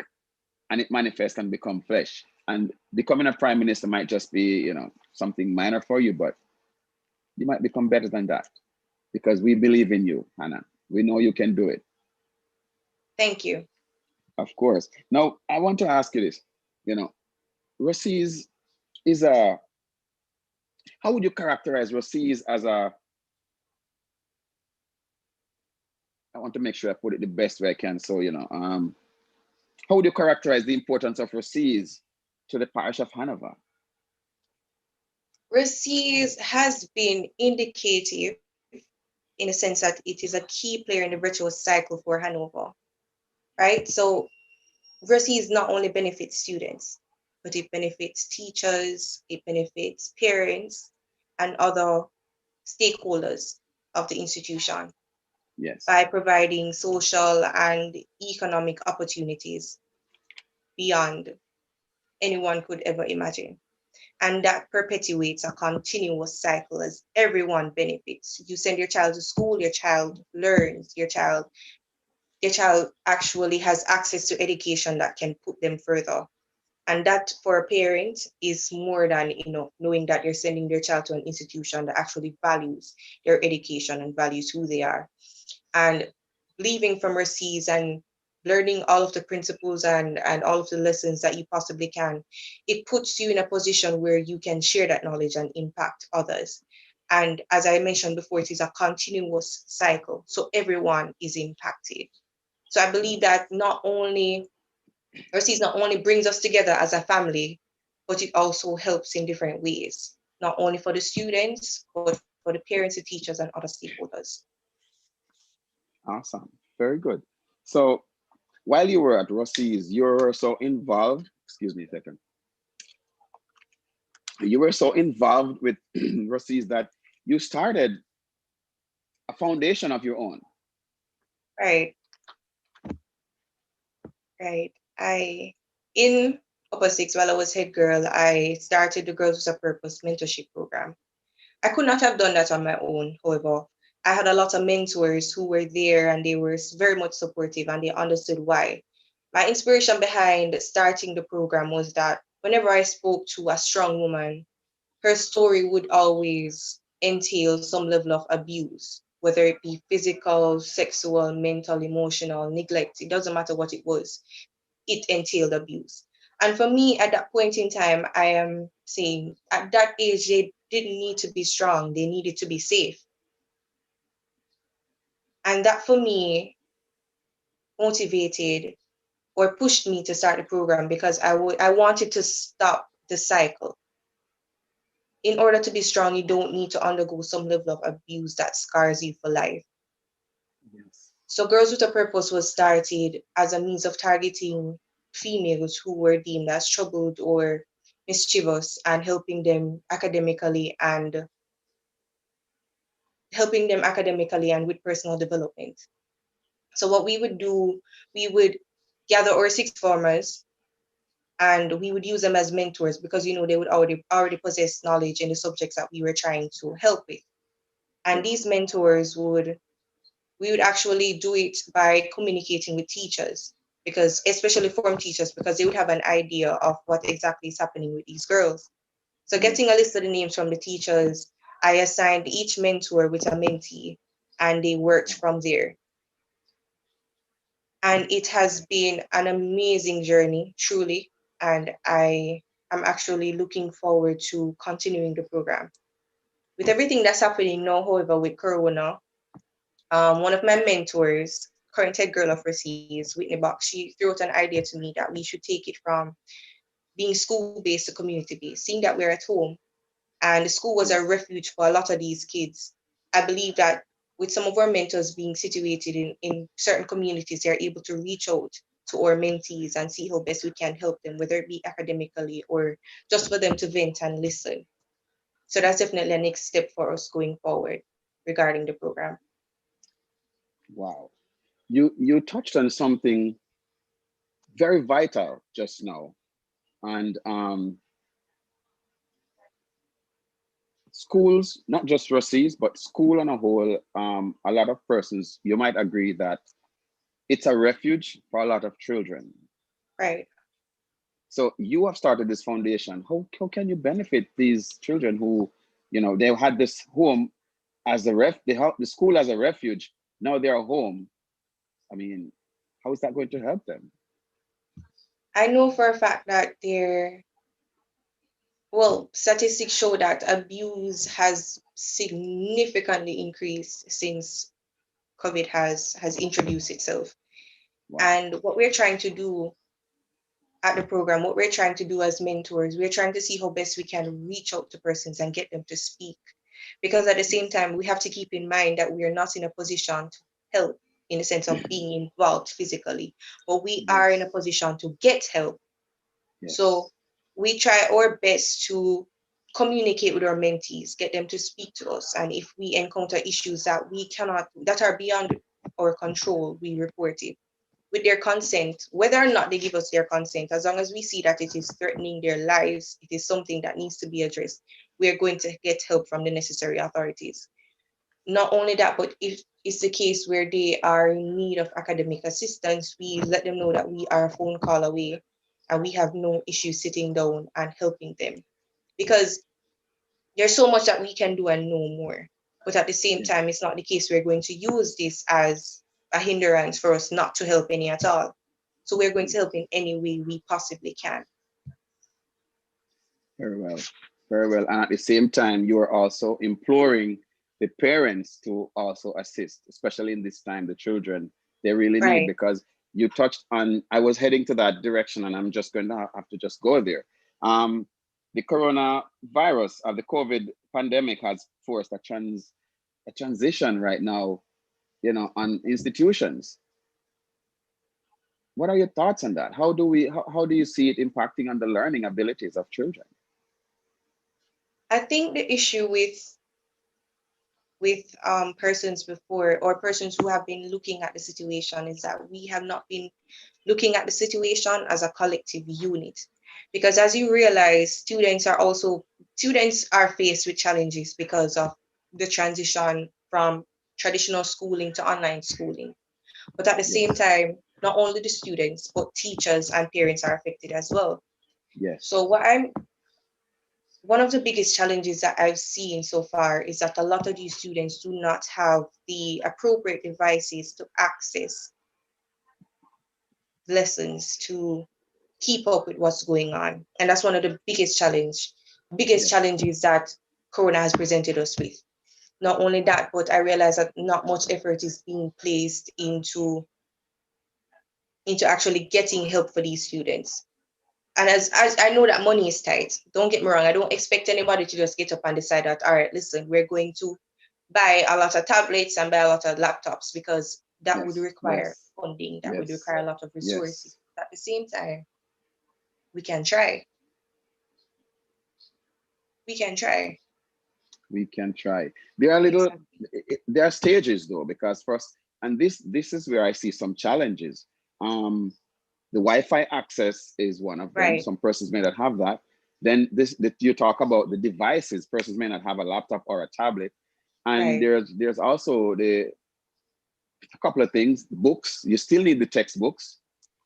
and it manifests and become flesh. And becoming a prime minister might just be, something minor for you, but you might become better than that because we believe in you, Hannah. We know you can do it, Thank you. of course. Now, I want to ask you this. Ruseas is a, how would you characterize Ruseas as a, I want to make sure I put it the best way I can. So, how would you characterize the importance of Ruseas to the parish of Hanover? Ruseas has been indicative in a sense that it is a key player in the virtuous cycle for Hanover, right? So Ruseas not only benefits students, but it benefits teachers, it benefits parents, and other stakeholders of the institution Yes. by providing social and economic opportunities beyond anyone could ever imagine. And that perpetuates a continuous cycle as everyone benefits. You send your child to school, your child learns, your child actually has access to education that can put them further. And that for a parent is more than enough, knowing that they're sending their child to an institution that actually values their education and values who they are. And leaving from overseas and learning all of the principles and all of the lessons that you possibly can, it puts you in a position where you can share that knowledge and impact others. And as I mentioned before, it is a continuous cycle. So everyone is impacted. So I believe that not only overseas not only brings us together as a family, but it also helps in different ways, not only for the students, but for the parents, the teachers, and other stakeholders. Awesome. Very good. So while you were at Ruseas, you were so involved, excuse me a second, you were so involved with Ruseas that you started a foundation of your own. Right, right. In Upper Six, while I was head girl, I started the Girls with a Purpose mentorship program. I could not have done that on my own, however. I had a lot of mentors who were there and they were very much supportive and they understood why. My inspiration behind starting the program was that whenever I spoke to a strong woman, her story would always entail some level of abuse, whether it be physical, sexual, mental, emotional, neglect. It doesn't matter what it was, it entailed abuse. And for me, at that point in time, I am saying at that age, they didn't need to be strong, they needed to be safe. And that for me motivated or pushed me to start the program because I wanted to stop the cycle. In order to be strong, you don't need to undergo some level of abuse that scars you for life. Yes. So, Girls with a Purpose was started as a means of targeting females who were deemed as troubled or mischievous and helping them academically and with personal development. So, what we would do, we would gather our sixth formers and we would use them as mentors because they would already possess knowledge in the subjects that we were trying to help with. And Yes. these mentors would we would actually do it by communicating with teachers because especially form teachers because they would have an idea of what exactly is happening with these girls. So getting a Yes. list of the names from the teachers, I assigned each mentor with a mentee and they worked from there. And it has been an amazing journey, truly. And I am actually looking forward to continuing the program. With everything that's happening now, however, with Corona, one of my mentors, current head girl of Ruseas, Whitney Box, she threw out an idea to me that we should take it from being school-based to community-based, seeing that we're at home and the school was a Yes. refuge for a lot of these kids. I believe that with some of our mentors being situated in certain communities, they're able to reach out to our mentees and see how best we can help them, whether it be academically or just for them to vent and listen. So that's definitely a next step for us going forward regarding the program. Wow. You touched on something very vital just now, and schools, not just Ruseas, but school on a whole, a lot of persons, you might agree that it's a refuge for a lot of children. Right. So you have started this foundation. How can you benefit these children who, they had this home as the school as a refuge. Now they're home. I mean, how is that going to help them? I know for a fact that statistics show that abuse has significantly increased since COVID has introduced itself. Wow. And what we're trying to do at the program, what we're trying to do as mentors, we're trying to see how best we can reach out to persons and get them to speak. Because at the same Yes. time, we have to keep in mind that we are not in a position to help in the sense of being involved physically, but we are in a Yes. position to get help. So Yes. we try our best to communicate with our mentees, get them to speak to us. And if we encounter issues that are beyond our control, we report it with their consent, whether or not they give us their consent, as long as we see that it is threatening their lives, it is something that needs to be addressed, we are going to get help from the necessary authorities. Not only that, but if it's the case where they are in need of academic assistance, we let them know that we are a phone call away and we have no issue sitting down and helping them. Because there's so much that we can do and know more. But at the same Yes. time, it's not the case we're going to use this as a hindrance for us not to help any at all. So we're going to help Yes. in any way we possibly can. Very well. Very well. And at the same time, you are also imploring the parents to also assist, especially in this time, the children they really need, Right. because you touched on, I was heading to that direction and I'm just going to have to just go there. Um, the coronavirus or the COVID pandemic has forced a transition right now, on institutions. What are your thoughts on that? How do you see it impacting on the learning abilities of children? I think the issue with persons before, or persons who have been looking at the situation, is that we have not been looking at the situation as a collective unit. Because as you realize, students are faced with challenges because of the transition from traditional schooling to online schooling. But at the same Yes. time, not only the students, but teachers and parents are affected as well. So Yes. one of the biggest challenges that I've seen so far is that a lot of these students do not have the appropriate devices to access lessons to keep up with what's going on. And that's one of the biggest Yes. challenges that Corona has presented us with. Not only that, but I realize that not much effort is being placed into actually getting help for these students. And as I know that money is tight, don't get me wrong, I don't expect anybody to just get up and decide that, all right, listen, we're going to buy a lot of tablets and buy a lot of laptops, because that would Yes. require Yes. funding, that would Yes. require a lot of resources. Yes. At the same time, we can try. We can try. We can try. There are little, Exactly. there are stages though, because first, and this is where I see some challenges. The Wi-Fi access is one of them. Right, Some persons may not have that. Then this that you talk about the devices. Persons may not have a laptop or a tablet, and right. there's also the a couple of things. Books. You still need the textbooks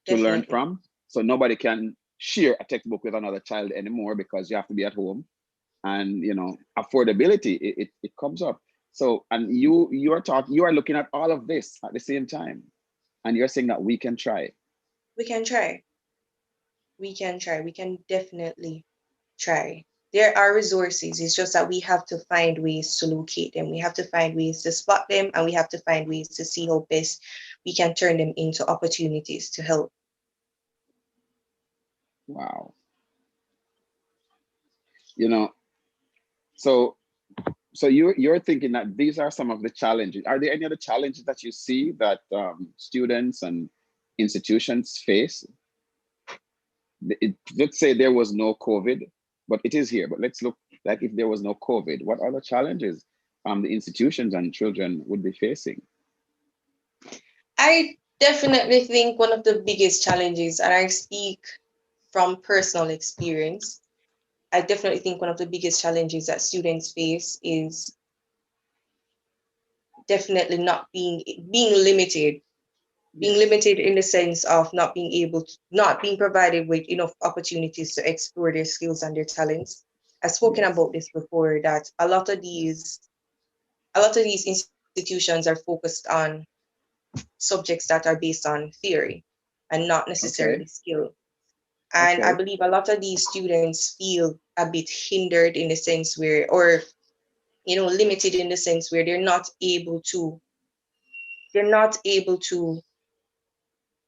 to learn Definitely. from. So nobody can share a textbook with another child anymore because you have to be at home. And affordability, it comes up. So, and you are looking at all of this at the same time, and you're saying that we can try. We can try. We can try. We can definitely try. There are resources. It's just that we have to find ways to locate them. We have to find ways to spot them, and we have to find ways to see how best we can turn them into opportunities to help. Wow. You know, so you're thinking that these are some of the challenges. Are there any other challenges that you see that students and institutions face? Let's say there was no COVID, but it is here. But let's look like if there was no COVID, what other challenges the institutions and children would be facing? I definitely think one of the biggest challenges, and I speak from personal experience, I definitely think one of the biggest challenges that students face is definitely not being limited, being Yes. limited in the sense of not being provided with enough opportunities to explore their skills and their talents. I've spoken Yes. about this before, that a lot of these institutions are focused on subjects that are based on theory and not necessarily Okay. skill. And I Okay. believe a lot of these students feel a bit hindered in the sense where, or limited in the sense where they're not able to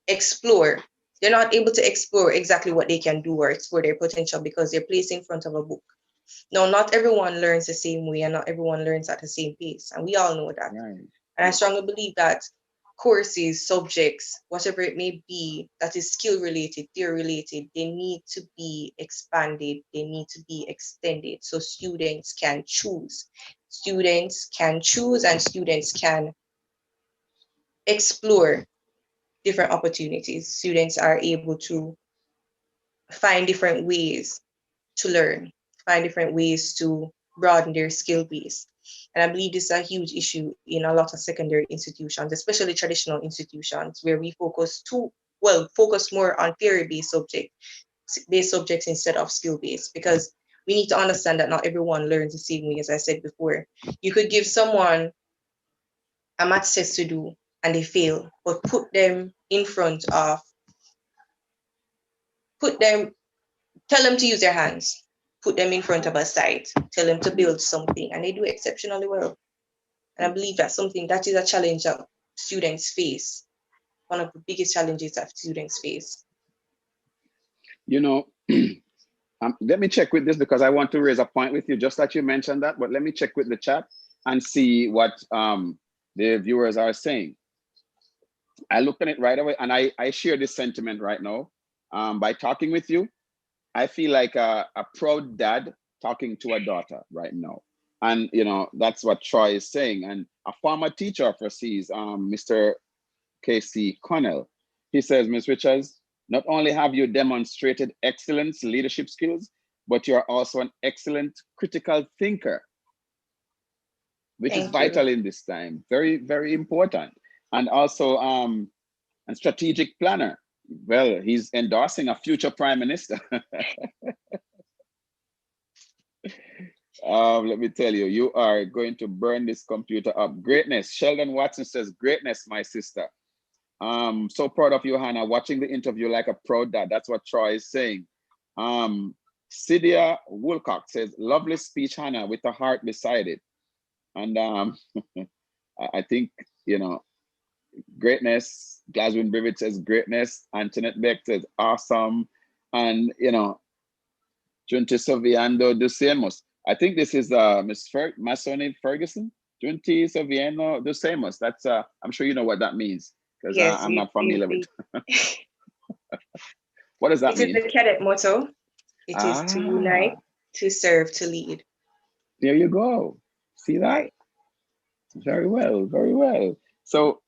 explore. They're not able to explore exactly what they can do or explore their potential because they're placed in front of a book. Now, not everyone learns the same way and not everyone learns at the same pace. And we all know that. Right. And I strongly believe that courses, subjects, whatever it may be, that is skill related, theory related, they need to be expanded, they need to be extended so students can choose. Students can choose and students can explore different opportunities. Students are able to find different ways to learn, find different ways to broaden their skill base. And I believe this is a huge issue in a lot of secondary institutions, especially traditional institutions, where we focus more on theory based subjects instead of skill based, because we need to understand that not everyone learns the same way. As I said before, you could give someone a math test to do and they fail, but put them tell them to use their hands, put them in front of a site, tell them to build something, and they do exceptionally well. And I believe that's something that is a challenge that students face, one of the biggest challenges that students face. You know, let me check with this because I want to raise a point with you, just that you mentioned that, but let me check with the chat and see what the viewers are saying. I looked at it right away and I share this sentiment right now. By talking with you, I feel like a proud dad talking to a daughter right now. And that's what Troy is saying. And a former teacher of Ruseas, Mr. KC Connell, he says, Ms. Richards, not only have you demonstrated excellent leadership skills, but you are also an excellent critical thinker, which is Thank you. vital in this time. Very, very important. And also a strategic planner. Well, he's endorsing a future prime minister. Let me tell you, you are going to burn this computer up. Greatness. Sheldon Watson says, greatness, my sister. So proud of you, Hannah. Watching the interview like a proud dad. That's what Troy is saying. Cydia Woolcock says, lovely speech, Hannah, with a heart beside it. And I think, greatness. Glaswin Brivet says, greatness. Antoinette Beck says, awesome. And, Junti Soviando Ducemos. I think this is Miss Masoni Ferguson. Junti Soviano Ducemos. That's, I'm sure you know what that means, because Yes, I'm not familiar with. it What does that is mean? the cadet motto. It is to Ah, unite, to serve, to lead. there you go. See that? Right. Very well, very well. So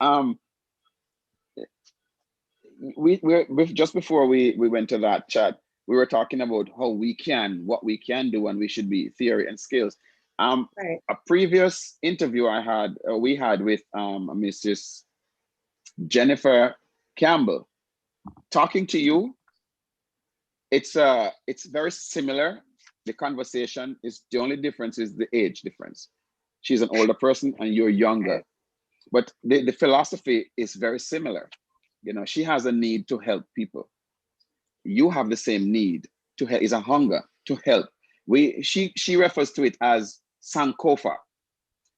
we're just before we went to that chat, we were talking about what we can do, and we should be theory and skills. Right. A previous interview we had with Mrs. Jennifer Campbell, talking to you, it's very similar. The conversation is, the only difference is the age difference. She's an older person and you're younger, Right. but the philosophy is very similar. She has a need to help people. You have the same need to help, is a hunger to help. She refers to it as sankofa.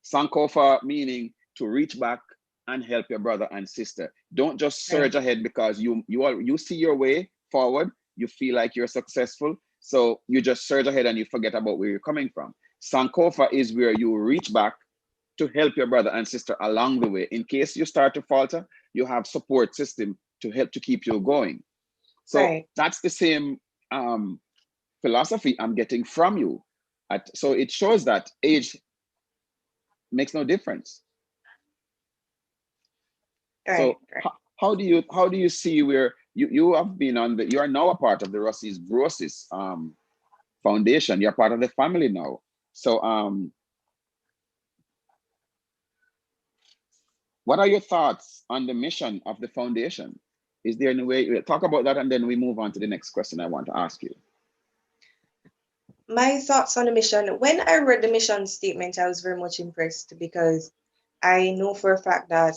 Sankofa meaning to reach back and help your brother and sister. Don't just Right. surge ahead because you see your way forward, you feel like you're successful, so you just surge ahead and you forget about where you're coming from. Sankofa is where you reach back to help your brother and sister along the way. In case you start to falter, you have support system to help to keep you going. So Right. that's the same philosophy I'm getting from you. So it shows that age makes no difference. Right. So how do you see where you have been you are now a part of the Ruseas Brosis Foundation. You're part of the family now. So what are your thoughts on the mission of the foundation? Is there any way talk about that, and then we move on to the next question I want to ask you? My thoughts on the mission. When I read the mission statement, I was very much impressed because I know for a fact that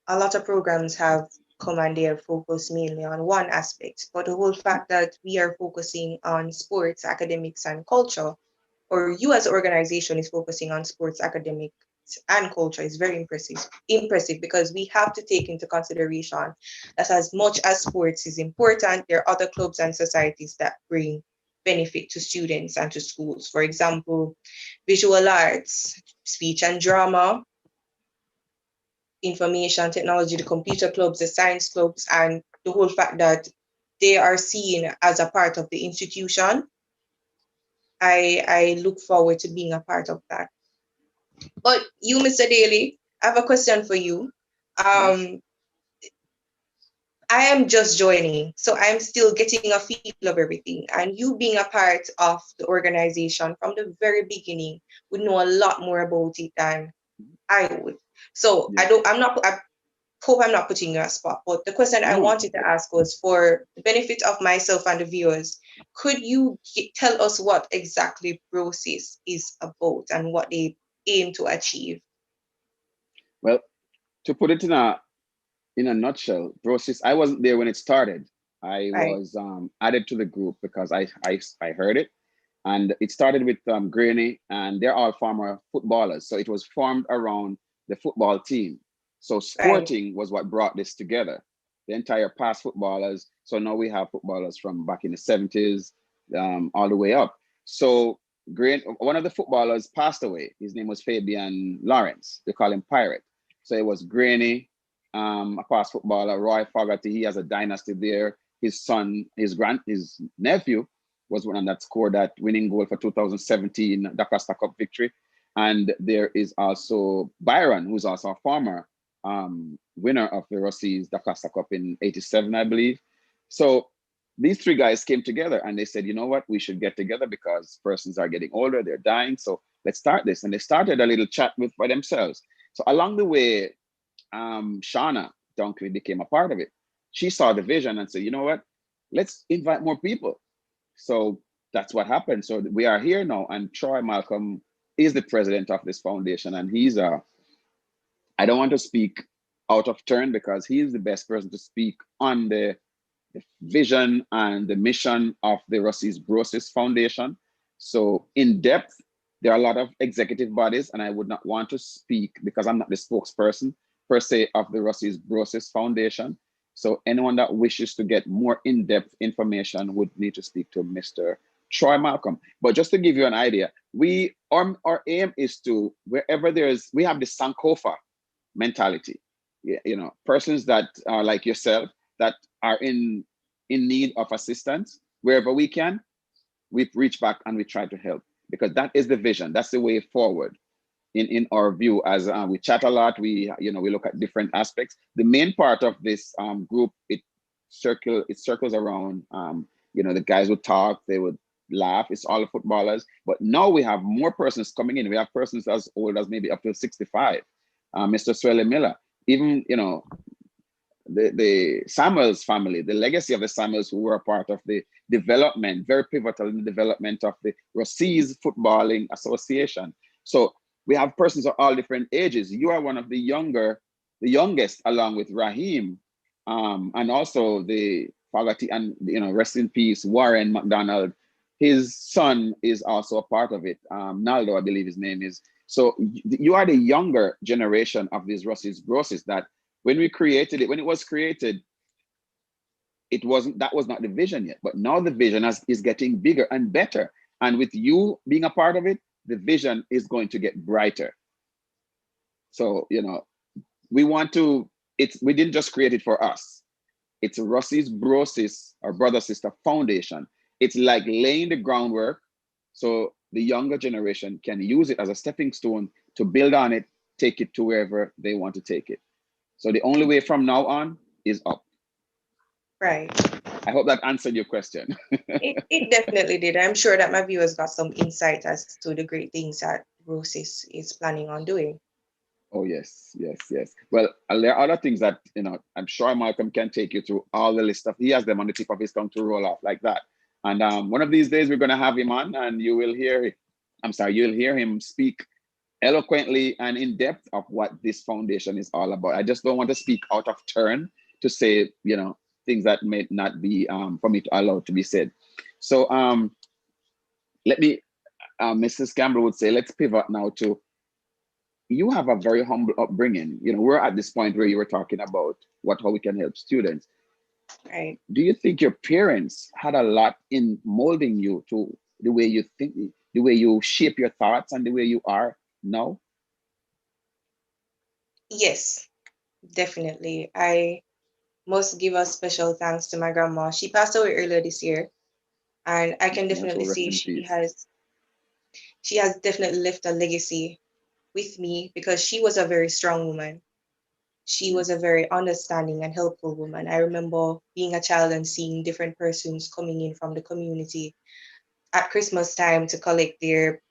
a lot of programs have come and they are focused mainly on one aspect, but the whole fact that we are focusing on sports, academics, and culture, or you as an organization is focusing on sports, academics, and culture is very impressive because we have to take into consideration that as much as sports is important, there are other clubs and societies that bring benefit to students and to schools. For example, visual arts, speech and drama, information technology, the computer clubs, the science clubs, and the whole fact that they are seen as a part of the institution. I look forward to being a part of that. But you, Mr. Daly, I have a question for you. Yes. Um, I am just joining, so I'm still getting a feel of everything. And you being a part of the organization from the very beginning would know a lot more about it than I would. So Yeah. I hope I'm not putting you on a spot, but the question I No. wanted to ask was for the benefit of myself and the viewers. Could you tell us what exactly Brosis is about and what they aim to achieve? Well, to put it in a nutshell, Brosis, I wasn't there when it started. I Right, was added to the group because I heard it. And it started with Granny, and they're all former footballers. So it was formed around the football team. So right, sporting was what brought this together. The entire past footballers. So now we have footballers from back in the 70s all the way up. So one of the footballers passed away. His name was Fabian Lawrence. They call him Pirate. So it was Granny, a past footballer, Roy Fogarty. He has a dynasty there. His son, his nephew was one that scored that winning goal for 2017 Da Costa Cup victory. And there is also Byron, who's also a former winner of the Ruseas Dakota Cup in '87, I believe. So these three guys came together and they said, you know what, we should get together because persons are getting older, they're dying. So let's start this. And they started a little chat with by themselves. So along the way, Shauna Dunkley became a part of it. She saw the vision and said, you know what, let's invite more people. So that's what happened. So we are here now, and Troy Malcolm is the president of this foundation, and he's a, I don't want to speak out of turn because he's the best person to speak on the vision and the mission of the Ruseas Brosis Foundation. So in depth, there are a lot of executive bodies, and I would not want to speak because I'm not the spokesperson per se of the Ruseas Brosis Foundation. So anyone that wishes to get more in-depth information would need to speak to Mr. Troy Malcolm. But just to give you an idea, our aim is to, wherever we have the Sankofa mentality. You know, persons that are like yourself that are in need of assistance, wherever we can, we reach back and we try to help, because that is the vision. That's the way forward in our view. As we chat a lot, we look at different aspects. The main part of this group, it circles around the guys would talk, they would laugh. It's all the footballers. But now we have more persons coming in. We have persons as old as maybe up to 65. Mr. Swelly Miller, even the Samuels family, the legacy of the Samuels, who were a part of the development, very pivotal in the development of the Ruseas Footballing Association. So we have persons of all different ages. You are one of the youngest, along with Raheem, and also the Fagati, and rest in peace, Warren McDonald. His son is also a part of it. Naldo, I believe his name is. So you are the younger generation of these Ruseas Brosis that when we created it, when it was created, that was not the vision yet. But now the vision is getting bigger and better. And with you being a part of it, the vision is going to get brighter. So, we didn't just create it for us. It's Ruseas Brosis, our brother sister foundation. It's like laying the groundwork so the younger generation can use it as a stepping stone to build on it, take it to wherever they want to take it. So the only way from now on is up. Right. I hope that answered your question. It definitely did. I'm sure that my viewers got some insight as to the great things that Ruseas is planning on doing. Oh, yes, yes, yes. Well, there are other things that, I'm sure Malcolm can take you through all the list of, he has them on the tip of his tongue to roll off like that. And one of these days we're going to have him on and you'll hear him speak eloquently and in depth of what this foundation is all about. I just don't want to speak out of turn to say, things that may not be for me to allow to be said. So let me, Mrs. Campbell would say, let's pivot now to, you have a very humble upbringing. We're at this point where you were talking about how we can help students. Right. Do you think your parents had a lot in molding you to the way you think, the way you shape your thoughts and the way you are now? Yes, definitely. I must give a special thanks to my grandma. She passed away earlier this year, and I can So definitely rest say in peace. she has definitely left a legacy with me because she was a very strong woman. She was a very understanding and helpful woman. I remember being a child and seeing different persons coming in from the community at Christmas time to collect their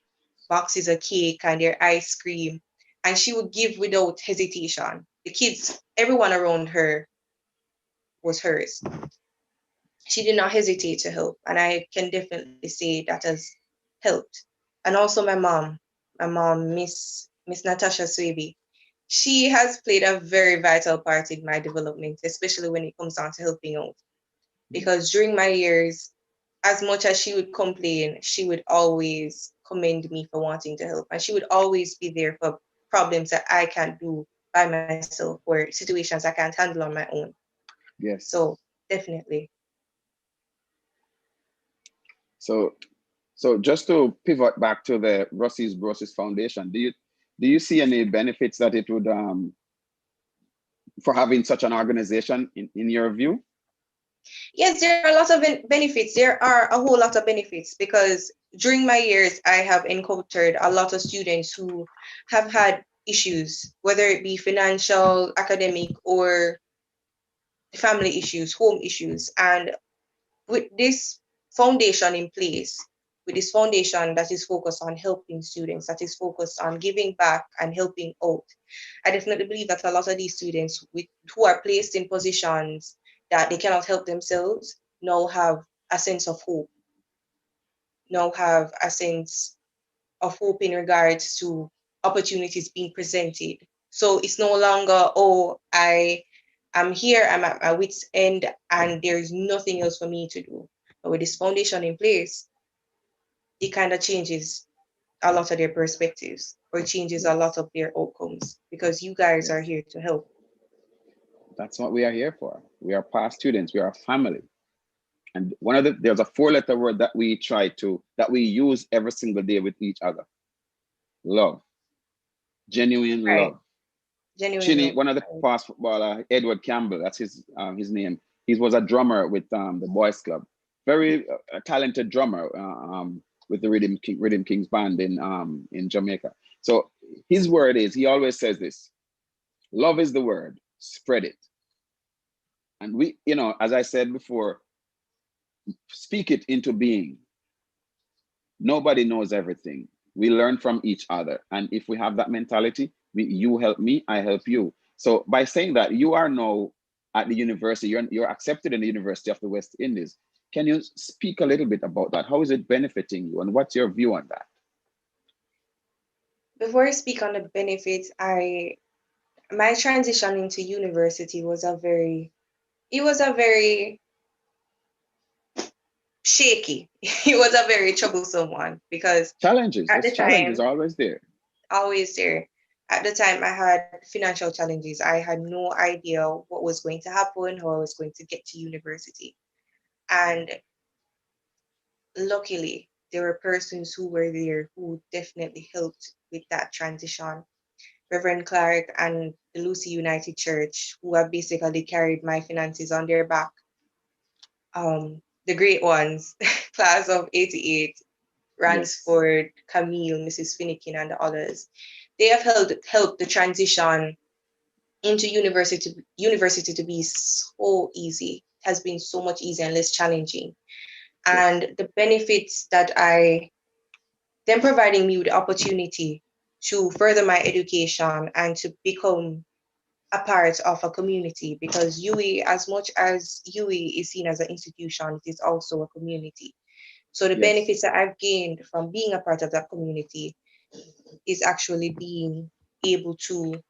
boxes of cake and their ice cream. And she would give without hesitation. The kids, everyone around her was hers. She did not hesitate to help. And I can definitely say that has helped. And also my mom, Miss Natasha Swaby, she has played a very vital part in my development, especially when it comes down to helping out. Because during my years, as much as she would complain, she would always commend me for wanting to help. And she would always be there for problems that I can't do by myself or situations I can't handle on my own. Yes. So definitely. So just to pivot back to the Ruseas Brosis Foundation, do you see any benefits that it would for having such an organization in your view? Yes, there are a lot of benefits. There are a whole lot of benefits because during my years, I have encountered a lot of students who have had issues, whether it be financial, academic, or family issues, home issues. And with this foundation in place, with this foundation that is focused on helping students, that is focused on giving back and helping out, I definitely believe that a lot of these students who are placed in positions that they cannot help themselves now have a sense of hope, now have a sense of hope in regards to opportunities being presented. So it's no longer, oh, I'm here, I'm at my wit's end, and there's nothing else for me to do. But with this foundation in place, it kind of changes a lot of their perspectives or changes a lot Yes, of their outcomes because you guys are yes. here to help. That's what we are here for. We are past students. We are a family. And there's a four-letter word that that we use every single day with each other. Love, genuine Right. love. Genuine Chinny, love. one of the past footballer, Edward Campbell, that's his name. He was a drummer with the Boys Club. Very talented drummer with the Rhythm Kings band in Jamaica. So his word is, he always says this, love is the word, spread it. And we, as I said before, speak it into being. Nobody knows everything. We learn from each other. And if we have that mentality, you help me, I help you. So by saying that, you are now at the university, you're accepted in the University of the West Indies. Can you speak a little bit about that? How is it benefiting you? And what's your view on that? Before I speak on the benefits, my transition into university was a very shaky. It was a very troublesome one because Challenges, at there's the challenges time, always there. always there. At the time, I had financial challenges. I had no idea what was going to happen, how I was going to get to university. And luckily, there were persons who were there who definitely helped with that transition. Reverend Clark and the Lucy United Church, who have basically carried my finances on their back. The great ones, class of 88, Yes, Ransford, Camille, Mrs. Finnekin, and the others. They have helped the transition into university to be so easy. It has been so much easier and less challenging. yes, And the benefits that them providing me with the opportunity to further my education and to become a part of a community because UE, as much as UE is seen as an institution, it is also a community. So the yes, benefits that I've gained from being a part of that community is actually being able to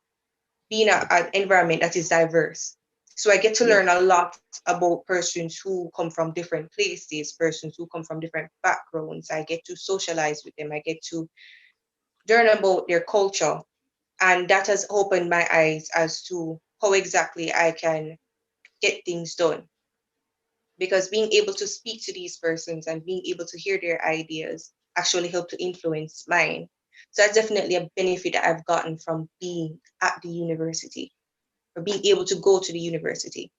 be in an environment that is diverse. So I get to learn a yes, lot about persons who come from different places, persons who come from different backgrounds. I get to socialize with them. I get to learn about their culture. And that has opened my eyes as to how exactly I can get things done. Because being able to speak to these persons and being able to hear their ideas actually help to influence mine. So that's definitely a benefit that I've gotten from being at the university or being able to go to the university.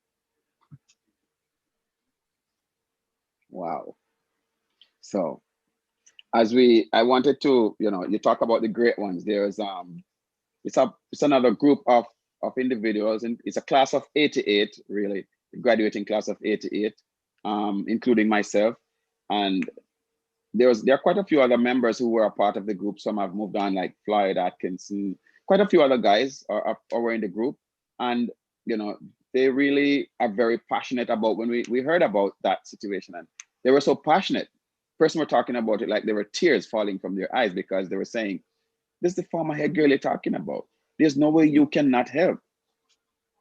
wow. So I wanted to, you talk about the great ones. It's another group of individuals, and it's a class of 88, really, graduating class of 88, including myself. And there are quite a few other members who were a part of the group. Some have moved on, like Floyd Atkinson. Quite a few other guys were in the group, and you know they really are very passionate about when we heard about that situation, and they were so passionate. Person were talking about it like there were tears falling from their eyes because they were saying, "This is the former head girl you're talking about. There's no way you cannot help.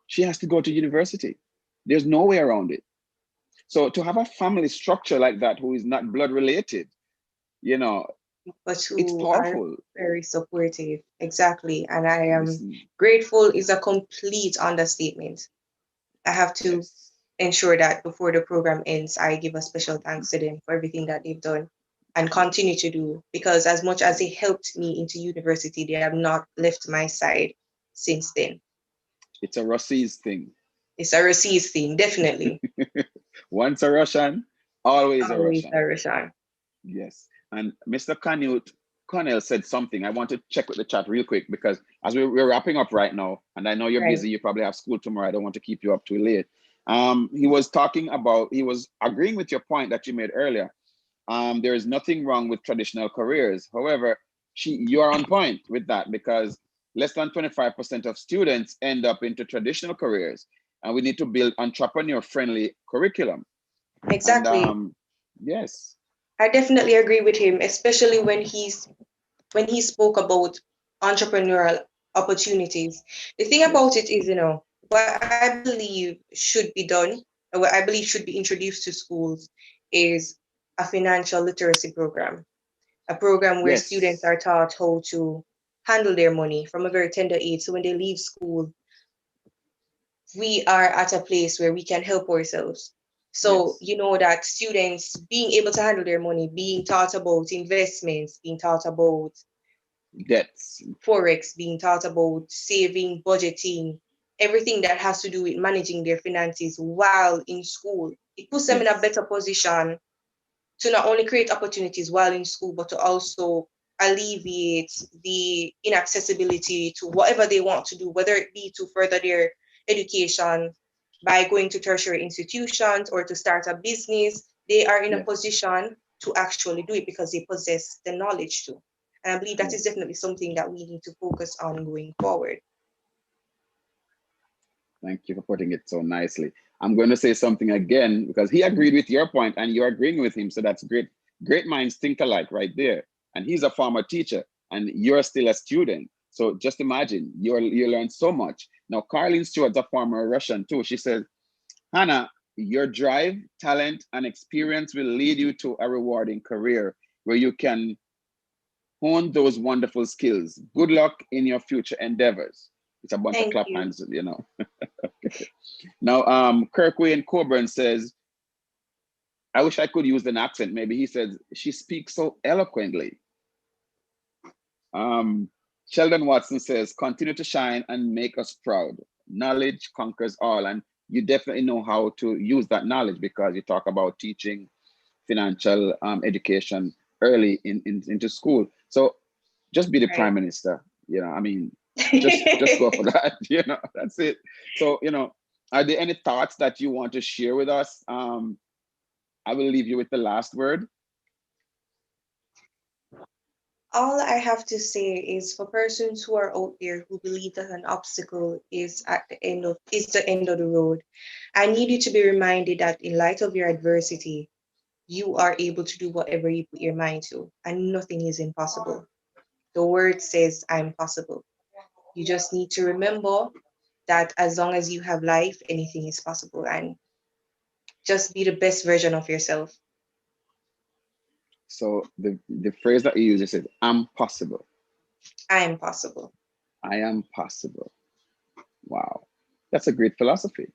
She has to go to university. There's no way around it." So to have a family structure like that who is not blood related, you know, But it's who are powerful. very supportive. Exactly. And I am Listen, grateful is a complete understatement. I have to yes, ensure that before the program ends, I give a special thanks to them for everything that they've done and continue to do. Because as much as they helped me into university, they have not left my side since then. it's a Ruseas thing. It's a Ruseas thing, definitely. Once a Russian, always a Always Russian. a Russian. Yes. And Mr. Canute Connell said something. I want to check with the chat real quick because as we're wrapping up right now, and I know you're Right. busy, you probably have school tomorrow. I don't want to keep you up too late. He was talking about, he was agreeing with your point that you made earlier. There is nothing wrong with traditional careers. However, you are on point with that because less than 25% of students end up into traditional careers, and we need to build entrepreneur-friendly curriculum. And Exactly. yes, I definitely agree with him, especially when he spoke about entrepreneurial opportunities. The thing about yes, it is, what I believe should be done, or what I believe should be introduced to schools is a financial literacy program, a program where students yes, are taught how to handle their money from a very tender age. So when they leave school, we are at a place where we can help ourselves. So, yes, that students being able to handle their money, being taught about investments, being taught about debts, forex, being taught about saving, budgeting, everything that has to do with managing their finances while in school. It puts them in a yes, better position to not only create opportunities while in school, but to also alleviate the inaccessibility to whatever they want to do, whether it be to further their education by going to tertiary institutions or to start a business. They are in a yes, position to actually do it because they possess the knowledge to. And I believe that is yes. definitely something that we need to focus on going forward. Thank you for putting it so nicely. I'm going to say something again because he agreed with your point and you're agreeing with him. So that's great. Great minds think alike right there. And he's a former teacher and you're still a student. So just imagine you learn so much. Now, Carlene Stewart's a former Russian too. She says, Hannah, your drive, talent, and experience will lead you to a rewarding career where you can hone those wonderful skills. Good luck in your future endeavors. It's a bunch of Thank clap you. hands. Now, Kirkway Coburn says, I wish I could use an accent. Maybe he says, she speaks so eloquently. Um, Sheldon Watson says, continue to shine and make us proud. Knowledge conquers all. And you definitely know how to use that knowledge because you talk about teaching financial education early into school. So just be the prime Right. minister. I mean, just go for that. That's it. So, are there any thoughts that you want to share with us? I will leave you with the last word. All I have to say is for persons who are out there who believe that an obstacle is the end of the road, I need you to be reminded that in light of your adversity, you are able to do whatever you put your mind to, and nothing is impossible. The word says, I'm possible. You just need to remember that as long as you have life, anything is possible, and just be the best version of yourself. So the phrase that you use is, I'm possible. I am possible. I am possible. Wow. That's a great philosophy.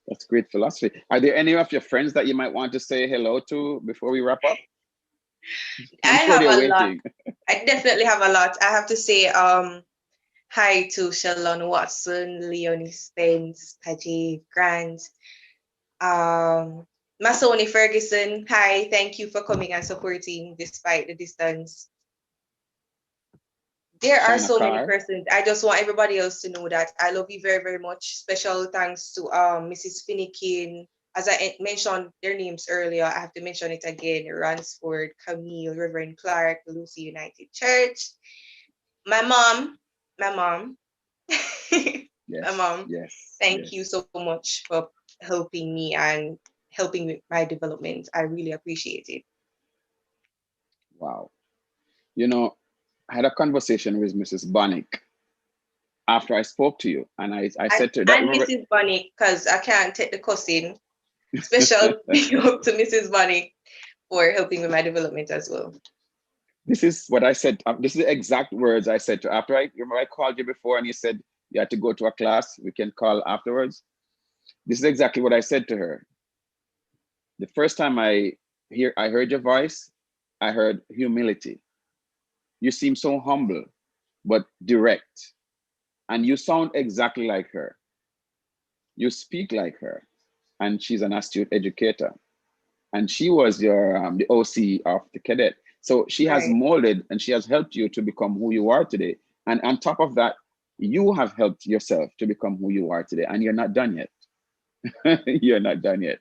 That's great philosophy. Are there any of your friends that you might want to say hello to before we wrap up? I I'm sure have they're a lot. waiting. I definitely have a lot. I have to say, hi to Shalon Watson, Leonie Spence, Paji Grant, um, Masoni Ferguson. Hi, thank you for coming and supporting despite the distance. There are China so many Car. persons. I just want everybody else to know that I love you very, very much. Special thanks to Mrs. Finnekin. As I mentioned their names earlier, I have to mention it again. Ransford, Camille, Reverend Clark, Lucy United Church. My mom, my mom, my Yes, mom. yes, Thank you yes. so much for helping me and helping with my development. I really appreciate it. Wow. You know, I had a conversation with Mrs. Bonnick after I spoke to you, and I And, said to her that and remember Mrs. Bunny, because I can't take the cussing. Special big up to Mrs. Bunny for helping with my development as well. this is what I said. This is the exact words I said to her. After I remember I called you before, and you said you had to go to a class. We can call afterwards. This is exactly what I said to her. The first time I heard your voice, I heard humility. You seem so humble, but direct, and you sound exactly like her. you speak like her, and she's an astute educator. And she was your the OC of the cadet. So she has Right. molded and she has helped you to become who you are today. And on top of that, you have helped yourself to become who you are today. And you're not done yet. You're not done yet.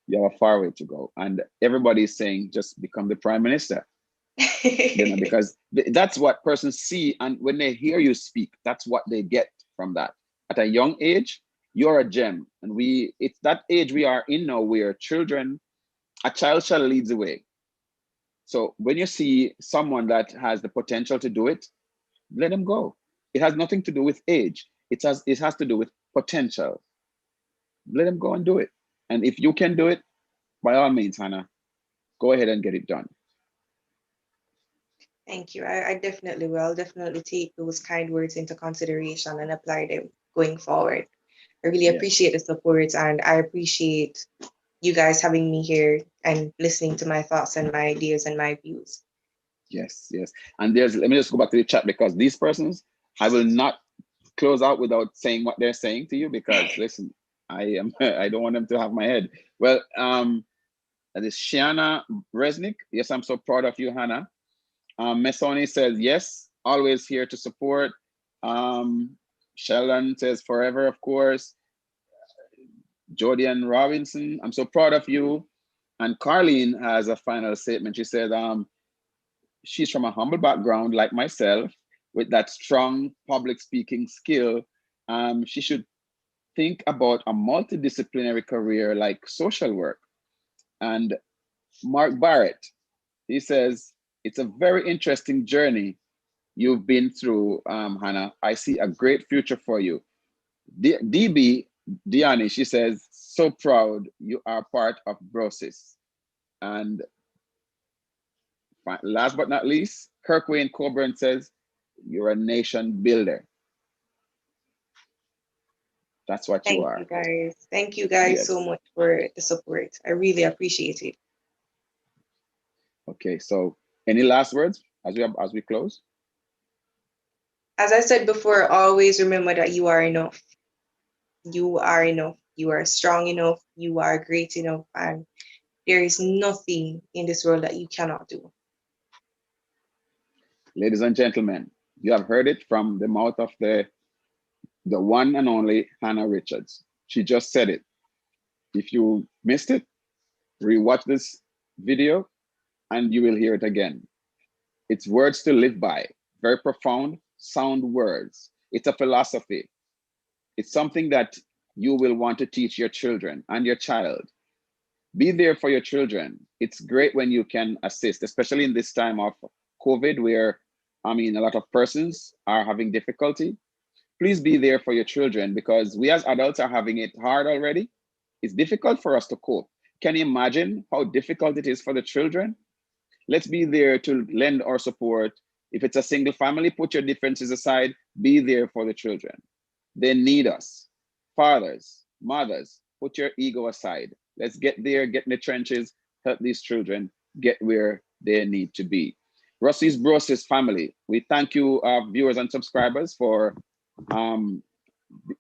You have a far way to go. And everybody's saying just become the prime minister. Because that's what persons see, and when they hear you speak, that's what they get from that. At a young age, you're a gem, and it's that age we are in now where children, a child shall lead the way. So when you see someone that has the potential to do it, let them go. It has nothing to do with age. It has to do with potential. Let them go and do it. And if you can do it, by all means, Hannah, go ahead and get it done. Thank you. I definitely will. I'll definitely take those kind words into consideration and apply them going forward. I really Yes. appreciate the support, and I appreciate you guys having me here and listening to my thoughts and my ideas and my views. Yes, yes. And let me just go back to the chat, because these persons, I will not close out without saying what they're saying to you, because listen, I don't want them to have my head. Well, that is Shiana Resnick. Yes, I'm so proud of you, Hannah. Mesoni says, yes, always here to support. Sheldon says, forever, of course. Jodian Robinson, I'm so proud of you. And Carlene has a final statement. She said, she's from a humble background like myself, with that strong public speaking skill. She should think about a multidisciplinary career like social work. And Mark Barrett, he says, it's a very interesting journey you've been through, Hannah. I see a great future for you. DB Diani, she says, so proud you are part of Brosis. And last but not least, Kirk Wayne Coburn says, you're a nation builder. That's what you Thank you are. guys. Thank you guys so Yes. much for the support. I really appreciate it. Okay. So, any last words as we close? As I said before, always remember that you are enough. You are enough. You are strong enough. You are great enough. And there is nothing in this world that you cannot do. Ladies and gentlemen, you have heard it from the mouth of the one and only Hannah Richards. She just said it. If you missed it, rewatch this video and you will hear it again. It's words to live by, very profound, sound words. It's a philosophy. It's something that you will want to teach your children and your child. Be there for your children. It's great when you can assist, especially in this time of COVID, where, I mean, a lot of persons are having difficulty. Please be there for your children, because we as adults are having it hard already. It's difficult for us to cope. Can you imagine how difficult it is for the children? Let's be there to lend our support. If it's a single family, put your differences aside, be there for the children. They need us. Fathers, mothers, put your ego aside. Let's get there, get in the trenches, help these children get where they need to be. Ruseas Brosis family, we thank you, viewers and subscribers, for um,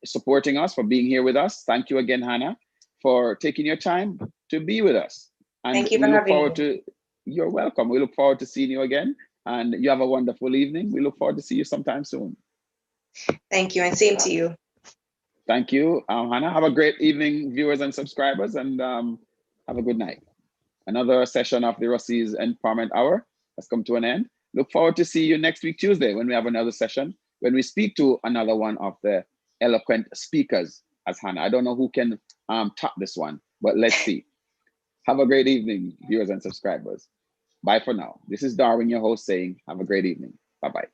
supporting us, for being here with us. Thank you again, Hannah, for taking your time to be with us. And Thank you for we look having forward me. to, you're welcome. We look forward to seeing you again. And you have a wonderful evening. We look forward to see you sometime soon. Thank you, and same to you. Thank you, Hannah. Have a great evening, viewers and subscribers, and have a good night. Another session of the Ruseas Empowerment Hour has come to an end. Look forward to see you next week, Tuesday, when we have another session, when we speak to another one of the eloquent speakers as Hannah. I don't know who can top this one, but let's see. Have a great evening, viewers and subscribers. Bye for now. This is Darwin, your host, saying have a great evening. Bye-bye.